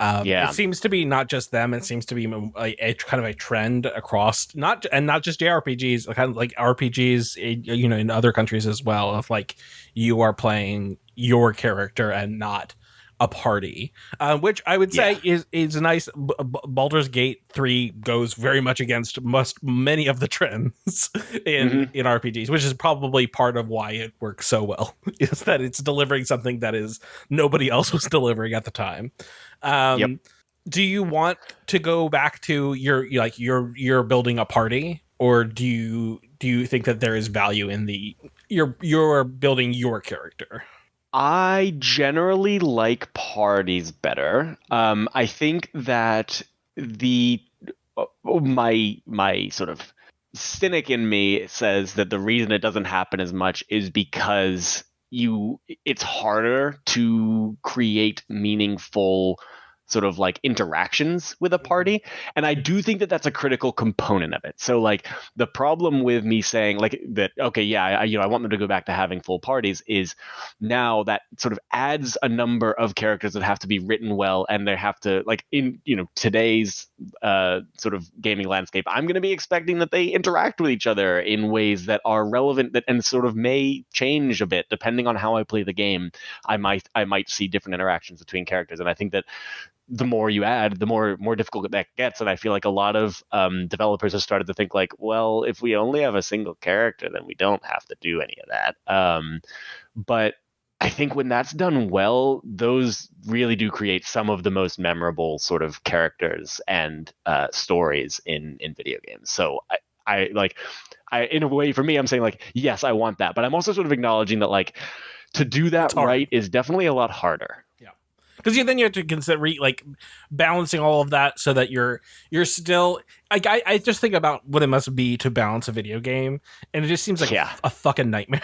It seems to be not just them. It seems to be a kind of a trend across not just JRPGs, kind of like RPGs, in other countries as well. Of like you are playing your character and not a party, which I would say is nice. Baldur's Gate 3 goes very much against many of the trends in RPGs, which is probably part of why it works so well. Is that it's delivering something that is nobody else was delivering at the time. Do you want to go back to you're building a party, or do you think that there is value in you're building your character? I generally like parties better. I think that my sort of cynic in me says that the reason it doesn't happen as much is because it's harder to create meaningful sort of like interactions with a party, and I do think that that's a critical component of it. So like the problem with me saying like that, okay, yeah, I want them to go back to having full parties, is now that sort of adds a number of characters that have to be written well, and they have to, like, in today's sort of gaming landscape, I'm going to be expecting that they interact with each other in ways that are relevant, that and sort of may change a bit depending on how I play the game. I might see different interactions between characters, and I think that the more you add, the more difficult that gets. And I feel like a lot of developers have started to think like, well, if we only have a single character, then we don't have to do any of that. But I think when that's done well, those really do create some of the most memorable sort of characters and stories in video games. So I in a way, for me, I'm saying like, yes, I want that, but I'm also sort of acknowledging that like to do that right is definitely a lot harder. Because then you have to consider like balancing all of that so that you're still like I just think about what it must be to balance a video game, and it just seems like a fucking nightmare.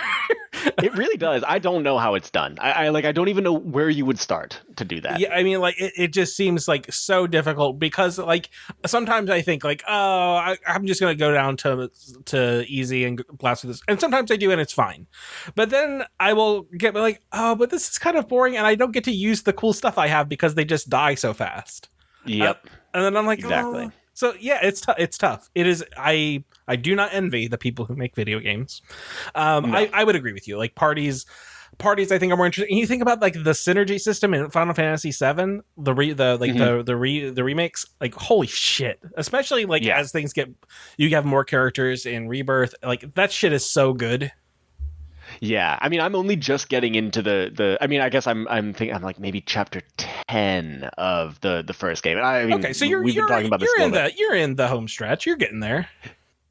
It really does. I don't know how it's done. I don't even know where you would start to do that. Yeah, I mean, like it just seems like so difficult, because like sometimes I think like, oh, I'm just gonna go down to easy and blast with this, and sometimes I do and it's fine, but then I will get like, oh, but this is kind of boring, and I don't get to use the cool stuff I have because they just die so fast. Yep. And then I'm like, exactly. Oh. So yeah, it's tough. It is. I do not envy the people who make video games. No. I would agree with you. Like parties, I think are more interesting. And you think about like the synergy system in Final Fantasy VII, the remakes. Like holy shit! Especially like as things you have more characters in Rebirth. Like that shit is so good. Yeah, I mean, I'm only just getting into the. I mean, I guess I'm like maybe chapter 10 of the first game. I mean, okay, so you're talking about this. You're in the home stretch. You're getting there.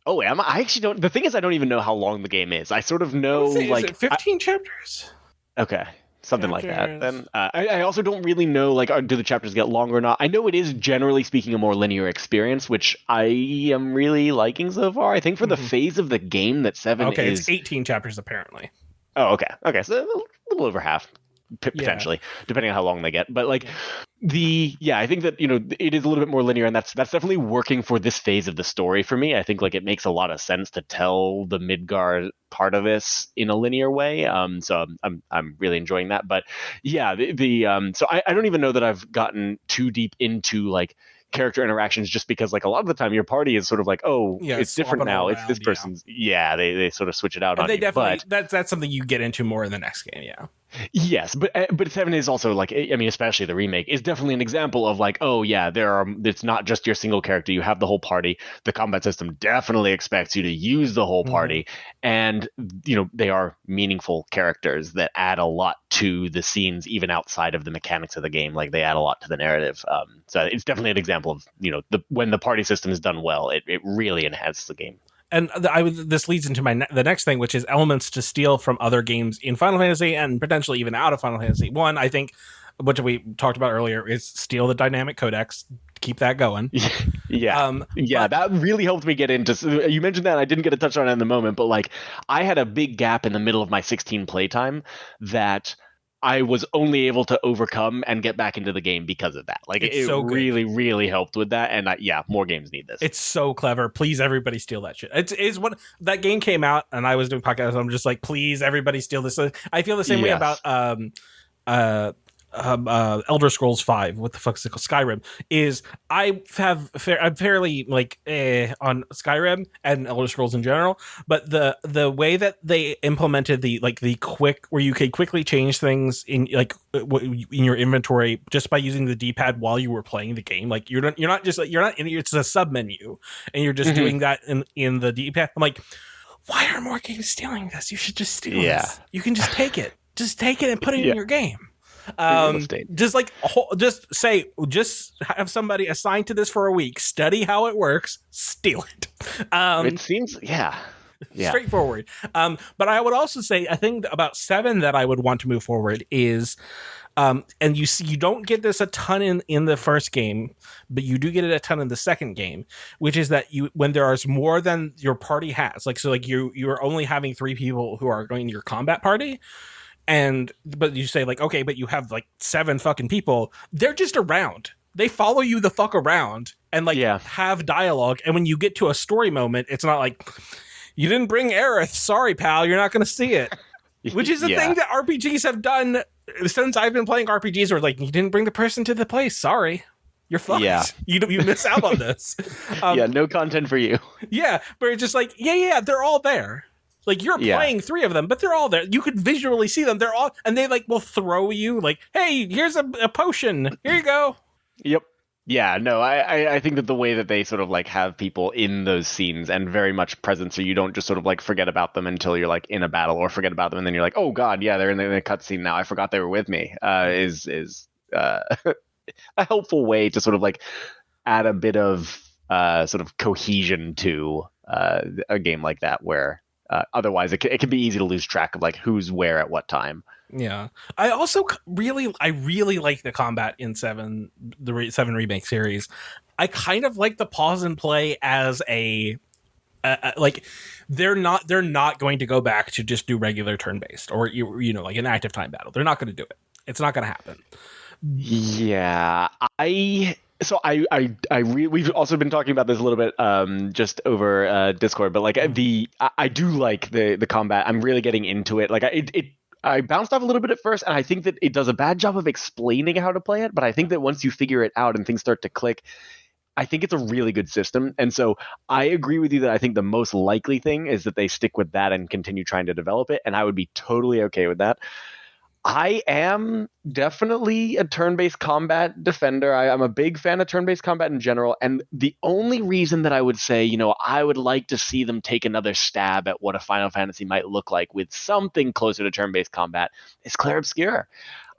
Oh, am I? I actually don't. The thing is, I don't even know how long the game is. I sort of know is it 15 chapters. Okay, something like that. Chapters. Then I also don't really know, like, do the chapters get longer or not? I know it is, generally speaking, a more linear experience, which I am really liking so far. I think for the Mhm. phase of the game that 7 Okay, it's is. 18 chapters apparently. Oh, okay. Okay, so a little over half, Yeah. potentially, depending on how long they get. But like, Yeah. I think that it is a little bit more linear, and that's definitely working for this phase of the story for me. I think like it makes a lot of sense to tell the Midgard part of this in a linear way. So I'm really enjoying that. But yeah, so I don't even know that I've gotten too deep into like character interactions, just because like a lot of the time your party is sort of like, oh, Yeah, it's different swapping all now, it's this around, yeah. person's. Yeah, they sort of switch it out And on they you. definitely But that's something you get into more in the next game, yeah. yes, but 7 is also like, I mean, especially the remake is definitely an example of like, oh yeah, it's not just your single character, you have the whole party. The combat system definitely expects you to use the whole Hmm. party, and they are meaningful characters that add a lot to the scenes even outside of the mechanics of the game. Like they add a lot to the narrative. So it's definitely an example of when the party system is done well, it really enhances the game. And this leads into the next thing, which is elements to steal from other games in Final Fantasy and potentially even out of Final Fantasy. One, I think, which we talked about earlier, is steal the dynamic codex, keep that going. Yeah. Yeah, But that really helped me get into. You mentioned that, I didn't get to touch on it in the moment, but like I had a big gap in the middle of my 16 playtime that I was only able to overcome and get back into the game because of that. Like it's it so good. really, really helped with that. And yeah, more games need this. It's so clever. Please, everybody, steal that shit. It's what that game came out, and I was doing podcasts. I'm just like, please, everybody, steal this. I feel the same way about Yes. uh, Elder Scrolls 5. What the fuck is it called? Skyrim. Is I'm fairly like on Skyrim and Elder Scrolls in general, but the way that they implemented the quick where you could quickly change things in in your inventory just by using the D-pad while you were playing the game. Like you're not just like you're not in it's a sub menu and you're just Mhm. doing that in the D-pad. I'm like, why are more games stealing this? You should just steal Yeah. this. You can just take it. Just take it and put it in Yeah. your game. Real estate. Just have somebody assigned to this for a week, study how it works, steal it. It seems, yeah. Yeah. Straightforward. But I would also say, I think about 7 that I would want to move forward is, and you don't get this a ton in the first game, but you do get it a ton in the second game, which is that when there is more than your party has, you're only having 3 people who are going to your combat party. But you say like, okay, but you have like 7 fucking people. They're just around. They follow you the fuck around and like Yeah. have dialogue. And when you get to a story moment, it's not like you didn't bring Aerith. Sorry, pal, you're not going to see it. Which is the Yeah. thing that RPGs have done since I've been playing RPGs. Where like you didn't bring the person to the place. Sorry, you're fucked. Yeah. You miss out on this. Yeah. No content for you. Yeah, but it's just like yeah, they're all there. Like you're Yeah. playing 3 of them, but they're all there. You could visually see them. They're all, and they like will throw you like, "Hey, here's a potion. Here you go." Yep. Yeah, no, I think that the way that they sort of like have people in those scenes and very much present, so you don't just sort of like forget about them until you're like in a battle, or forget about them and then you're like, oh god, yeah, they're in the cutscene now. I forgot they were with me. Is a helpful way to sort of like add a bit of sort of cohesion to a game like that, where otherwise it can be easy to lose track of like who's where at what time. Yeah, I also really like the combat in 7, the 7 remake series. I kind of like the pause and play as like they're not going to go back to just do regular turn based or like an active time battle. They're not going to do it. It's not going to happen. Yeah, we've also been talking about this a little bit just over Discord, but like I do like the combat. I'm really getting into it. Like I bounced off a little bit at first, and I think that it does a bad job of explaining how to play it, but I think that once you figure it out and things start to click, I think it's a really good system. And so I agree with you that I think the most likely thing is that they stick with that and continue trying to develop it, and I would be totally okay with that. I am definitely a turn-based combat defender. I'm a big fan of turn-based combat in general, and the only reason that I would say, I would like to see them take another stab at what a Final Fantasy might look like with something closer to turn-based combat is Clair Obscur.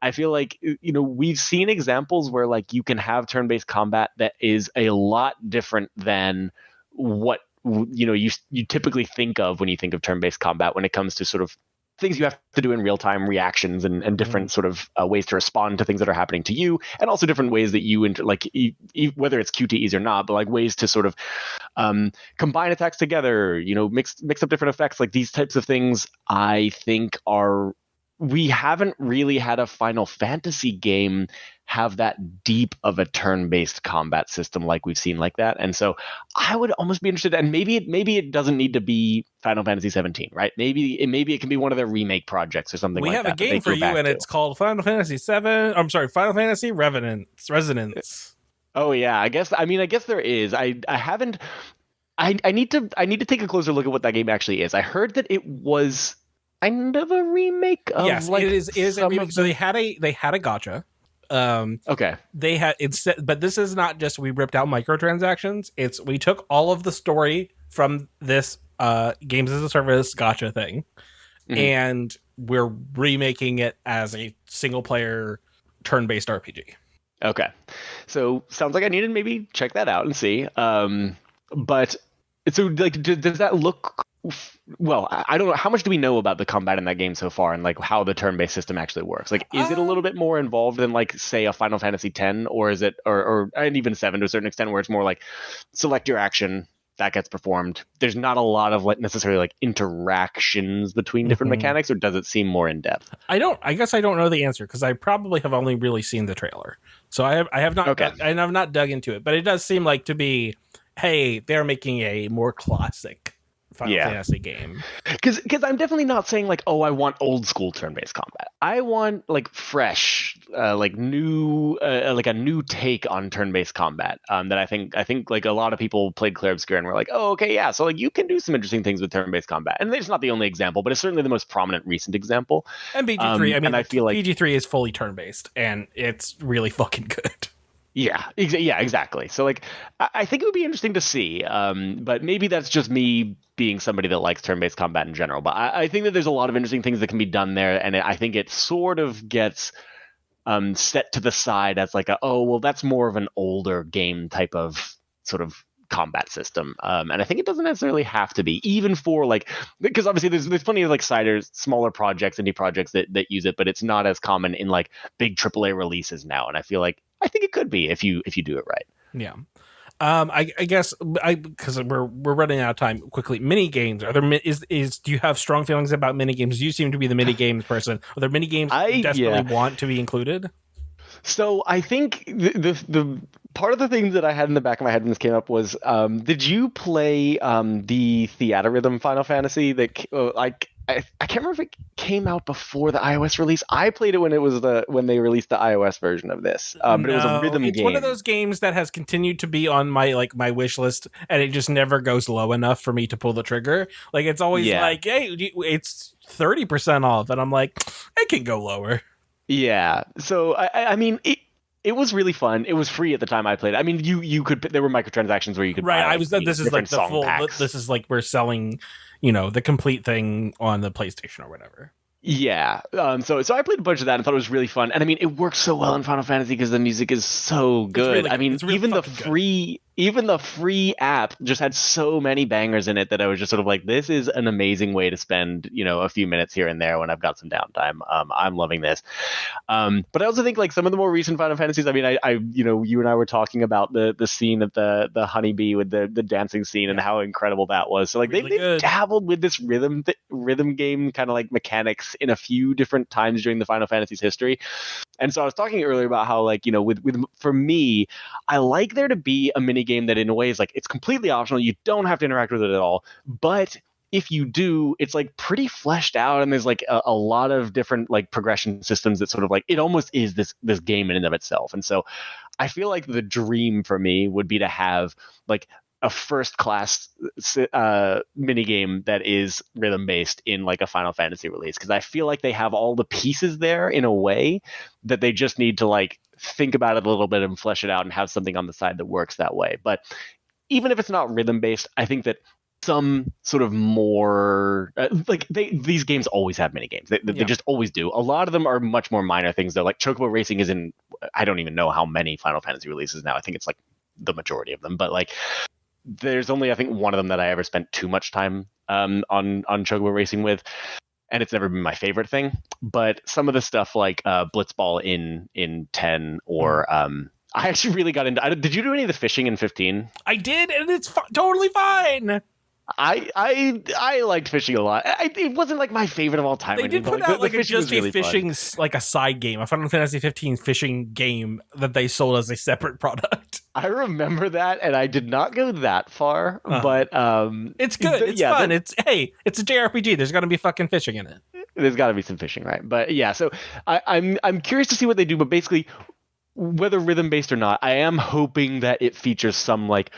I feel like, we've seen examples where like you can have turn-based combat that is a lot different than what you typically think of when you think of turn-based combat when it comes to sort of things you have to do in real time, reactions and different sort of ways to respond to things that are happening to you, and also different ways that you whether it's QTEs or not, but like ways to sort of combine attacks together, mix up different effects. Like these types of things, I think we haven't really had a Final Fantasy game have that deep of a turn-based combat system like we've seen like that. And so I would almost be interested, and maybe it doesn't need to be Final Fantasy 17, right? Maybe it can be one of their remake projects or something we like that. We have a game for you, and it's called Final Fantasy 7. I'm sorry, Final Fantasy Resonance. Oh yeah, I guess there is. I haven't. I need to take a closer look at what that game actually is. I heard that it was kind of a remake of it is a remake. So they had a gotcha. Okay. They had but this is not just we ripped out microtransactions. It's we took all of the story from this games as a service gotcha thing, and we're remaking it as a single player turn-based RPG. Okay, so sounds like I need to maybe check that out and see. But so like, does that look? Well, I don't know. How much do we know about the combat in that game so far, and like how the turn-based system actually works? Like, is it a little bit more involved than like, say, a Final Fantasy X, or is it, or and even 7 to a certain extent, where it's more like select your action that gets performed? There's not a lot of like necessarily like interactions between different mechanics, or does it seem more in depth? I guess I don't know the answer because I probably have only really seen the trailer, so I have not. Okay. And I've not dug into it, but it does seem like to be, hey, they're making a more classic Final Fantasy game. Because I'm definitely not saying like, oh, I want old school turn-based combat. I want like fresh, like new, like a new take on turn-based combat. That I think like a lot of people played Clair Obscur and were like, oh, okay, yeah, so like you can do some interesting things with turn-based combat. And it's not the only example, but it's certainly the most prominent recent example. And BG3, I mean, I feel like BG3 is fully turn-based, and it's really fucking good. Yeah, exactly. So like, I think it would be interesting to see, but maybe that's just me being somebody that likes turn-based combat in general. But I think that there's a lot of interesting things that can be done there, and I think it sort of gets set to the side as like that's more of an older game type of sort of combat system, and I think it doesn't necessarily have to be, even for like, because obviously there's plenty of like smaller projects, indie projects that use it, but it's not as common in like big AAA releases now, and I think it could be if you do it right. Yeah. I guess because we're running out of time quickly. Mini games, are there do you have strong feelings about mini games? You seem to be the mini games person. Are there mini games you desperately want to be included? So I think the part of the things that I had in the back of my head when this came up was, did you play the Theatrhythm Final Fantasy that I can't remember if it came out before the iOS release. I played it when they released the iOS version of this, but it was a rhythm game. It's one of those games that has continued to be on my wish list, and it just never goes low enough for me to pull the trigger. Like it's always like, hey, it's 30% off, and I'm like, it can go lower. Yeah. So I mean it was really fun. It was free at the time I played it. I mean, you could, there were microtransactions where you could buy, this is like the full packs. This is like we're selling, the complete thing on the PlayStation or whatever. Yeah. So I played a bunch of that and thought it was really fun. And I mean, it works so well in Final Fantasy because the music is so good. Really, I mean, even the free app just had so many bangers in it that I was just sort of like, this is an amazing way to spend, a few minutes here and there when I've got some downtime. I'm loving this. But I also think like some of the more recent Final Fantasies, I mean, I you and I were talking about the scene of the honeybee with the dancing scene and how incredible that was. So like really they've dabbled with this rhythm game kind of like mechanics in a few different times during the Final Fantasy's history. And so I was talking earlier about how like, with for me, I like there to be a mini game that in a way is like, it's completely optional. You don't have to interact with it at all. But if you do, it's like pretty fleshed out, and there's like a lot of different like progression systems that sort of like, it almost is this game in and of itself. And so I feel like the dream for me would be to have like a first class mini game that is rhythm based in like a Final Fantasy release, because I feel like they have all the pieces there in a way that they just need to like think about it a little bit and flesh it out and have something on the side that works that way. But even if it's not rhythm based, I think that some sort of more these games always have mini games. They just always do. A lot of them are much more minor things though. Like Chocobo Racing is in, I don't even know how many Final Fantasy releases now. I think it's like the majority of them, but like there's only, I think, one of them that I ever spent too much time on Chocobo Racing with. and it's never been my favorite thing. But some of the stuff like Blitzball in 10, or I actually really got into. Did you do any of the fishing in 15? I did, and it's totally fine. I liked fishing a lot. It wasn't like my favorite of all time. They did put out like just a fishing like a side game, a Final Fantasy 15 fishing game that they sold as a separate product. I remember that, and I did not go that far, but it's good. It's fun. It's a JRPG. There's got to be fucking fishing in it. There's got to be some fishing, right? But yeah, so I'm curious to see what they do. But basically, whether rhythm based or not, I am hoping that it features some like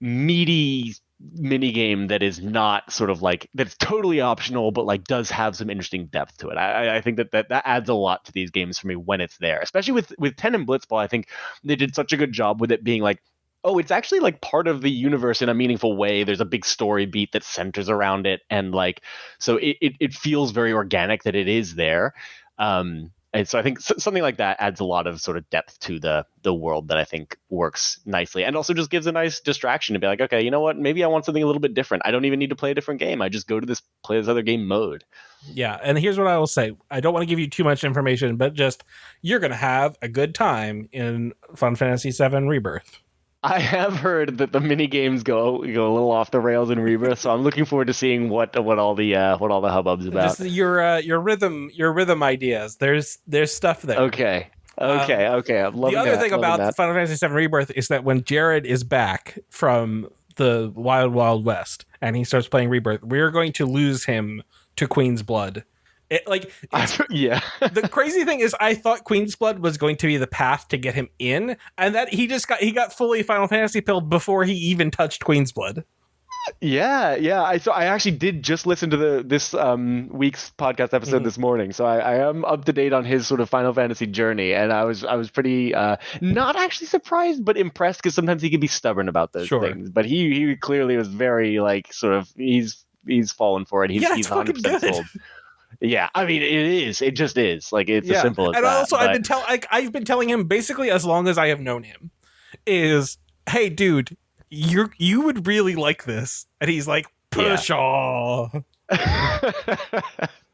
meaty mini game that is not sort of like that's totally optional, but like does have some interesting depth to it. I think that adds a lot to these games for me when it's there, especially with 10 and Blitzball. I think they did such a good job with it being like, oh, it's actually like part of the universe in a meaningful way. There's a big story beat that centers around it, and like so it feels very organic that it is there. And so I think something like that adds a lot of sort of depth to the world that I think works nicely, and also just gives a nice distraction to be like, okay, you know what? Maybe I want something a little bit different. I don't even need to play a different game. I just go to play this other game mode. Yeah, and here's what I will say. I don't want to give you too much information, but just you're going to have a good time in Final Fantasy VII Rebirth. I have heard that the mini games go a little off the rails in Rebirth, so I'm looking forward to seeing what all the hubbub's about. Just your rhythm ideas. There's stuff there. Okay. I'm loving the other that. thing about Final Fantasy VII Rebirth is that when Jared is back from the Wild Wild West and he starts playing Rebirth, we're going to lose him to Queen's Blood. Yeah. The crazy thing is, I thought Queen's Blood was going to be the path to get him in, and that he got fully Final Fantasy pilled before he even touched Queen's Blood. Yeah. I actually did just listen to this week's podcast episode this morning, so I am up to date on his sort of Final Fantasy journey, and I was pretty not actually surprised, but impressed, because sometimes he can be stubborn about those things. But he clearly was very like sort of he's fallen for it. He's 100% sold. Yeah, I mean, it is. It just is. Like, it's as simple as and that. And also, I've been telling him basically as long as I have known him is, hey, dude, you would really like this. And he's like, pshaw.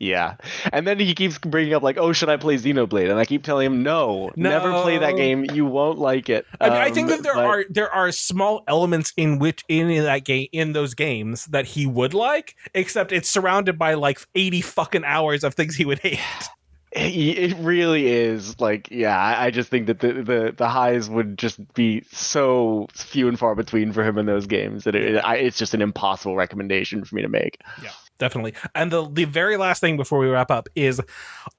Yeah. And then he keeps bringing up like, oh, should I play Xenoblade? And I keep telling him, no, never play that game. You won't like it. I think that there are small elements in that game, in those games, that he would like, except it's surrounded by like 80 fucking hours of things he would hate. It really is like, yeah, I just think that the highs would just be so few and far between for him in those games that it's just an impossible recommendation for me to make. Yeah, definitely. And the very last thing before we wrap up is,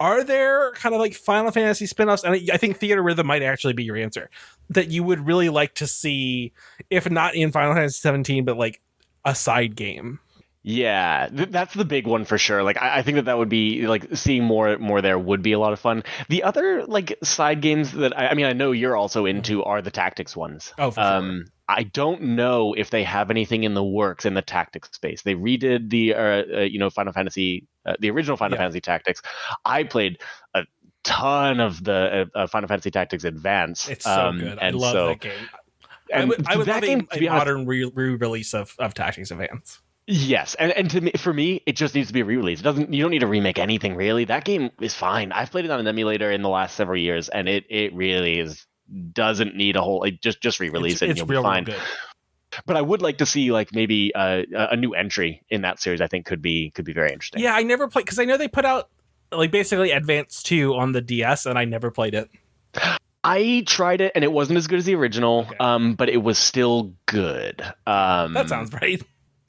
are there kind of like Final Fantasy spin-offs, and I think Theater Rhythm might actually be your answer, that you would really like to see, if not in Final Fantasy 17, but like a side game? Yeah, that's the big one for sure. Like, I think that would be like seeing more there would be a lot of fun. The other like side games that I mean, I know you're also into are the tactics ones. Oh, for sure. I don't know if they have anything in the works in the tactics space. They redid the Final Fantasy, the original Final Fantasy Tactics. I played a ton of the Final Fantasy Tactics Advance. It's so good. I love that game. I would love a modern re-release of Tactics Advance. Yes, and for me, it just needs to be a re-release. You don't need to remake anything really. That game is fine. I've played it on an emulator in the last several years, and it really doesn't need a whole. Just re-release it, and you'll be fine. Good. But I would like to see like maybe a new entry in that series. I think could be very interesting. Yeah, I never played, because I know they put out like basically Advance 2 on the DS, and I never played it. I tried it, and it wasn't as good as the original, but it was still good. That sounds right.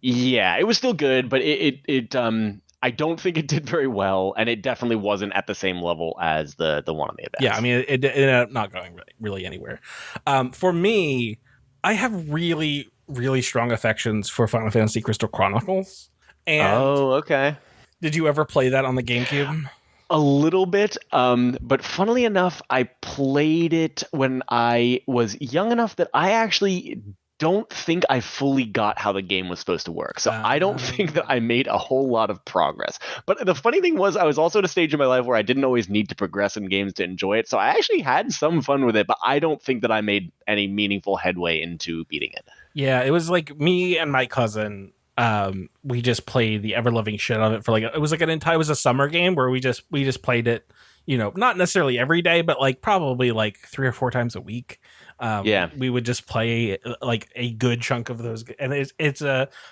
Yeah, it was still good, but it I don't think it did very well, and it definitely wasn't at the same level as the one on the Advance. Yeah, I mean, it ended up not going really anywhere. For me, I have really, really strong affections for Final Fantasy Crystal Chronicles. And okay. Did you ever play that on the GameCube? A little bit, but funnily enough, I played it when I was young enough that I actually don't think I fully got how the game was supposed to work. So I don't think that I made a whole lot of progress. But the funny thing was, I was also at a stage in my life where I didn't always need to progress in games to enjoy it. So I actually had some fun with it, but I don't think that I made any meaningful headway into beating it. Yeah, it was like me and my cousin we just played the ever loving shit out of it for like it was a summer game where we just played it, not necessarily every day, but like probably like 3 or 4 times a week. Yeah. We would just play like a good chunk of those, and it's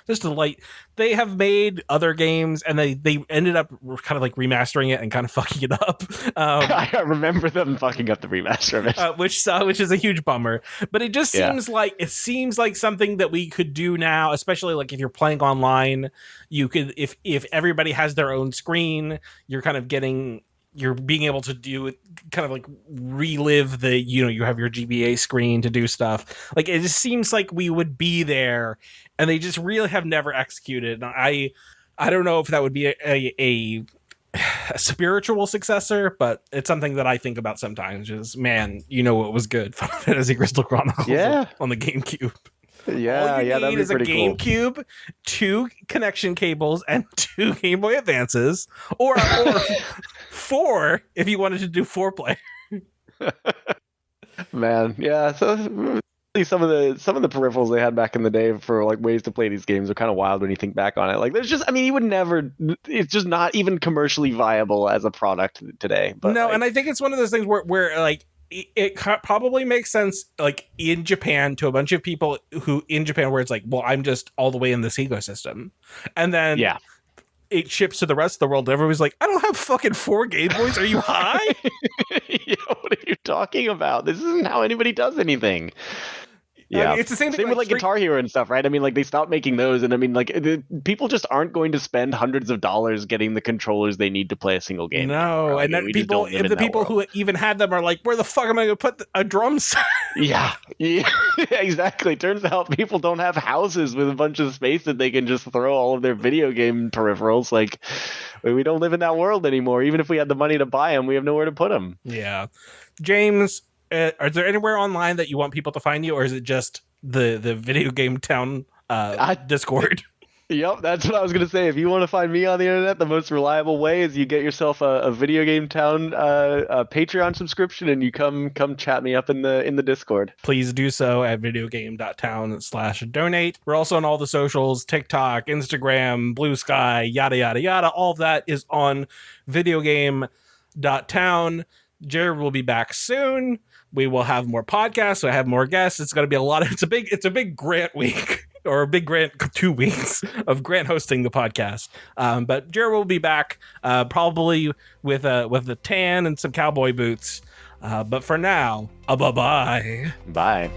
just a light. They have made other games, and they ended up kind of like remastering it and kind of fucking it up. I remember them fucking up the remaster of it, which is a huge bummer. But it just seems like something that we could do now, especially like if you're playing online. You could, if everybody has their own screen, you're being able to do kind of like relive the, you have your GBA screen to do stuff. Like, it just seems like we would be there, and they just really have never executed. I don't know if that would be a spiritual successor, but it's something that I think about sometimes. Is, man, what was good? Final Fantasy Crystal Chronicles on the GameCube. Yeah, all you need that'd be is a pretty cool. GameCube, 2 connection cables, and 2 Game Boy Advances, or 4 if you wanted to do 4-player. Man, yeah. So some of the peripherals they had back in the day for like ways to play these games are kind of wild when you think back on it. Like, there's just, I mean, you would never. It's just not even commercially viable as a product today. But no, and I think it's one of those things where like. It probably makes sense, like in Japan, to a bunch of people who in Japan, where it's like, well, I'm just all the way in this ecosystem, and then it ships to the rest of the world. Everybody's like, I don't have fucking 4 Game Boys. Are you high? What are you talking about? This isn't how anybody does anything. Yeah, I mean, it's the same thing with like Guitar Hero and stuff, right? I mean, like, they stopped making those, and I mean, like, people just aren't going to spend hundreds of dollars getting the controllers they need to play a single game. No, and then the people who even had them are like, where the fuck am I going to put a drum set? Yeah, exactly. Turns out people don't have houses with a bunch of space that they can just throw all of their video game peripherals. Like, we don't live in that world anymore. Even if we had the money to buy them, we have nowhere to put them. Yeah, James. Is there anywhere online that you want people to find you, or is it just the Video Game Town Discord? Yep, that's what I was going to say. If you want to find me on the internet, the most reliable way is you get yourself a Video Game Town a Patreon subscription, and you come chat me up in the Discord. Please do so at videogame.town/donate. We're also on all the socials: TikTok, Instagram, Blue Sky, yada yada yada. All of that is on videogame.town. Jared will be back soon. We will have more podcasts. So I have more guests. It's going to be a lot of. It's a big Grant week, or a big Grant 2 weeks of Grant hosting the podcast. But Jared will be back, probably with a tan and some cowboy boots. But for now, bye-bye. Bye.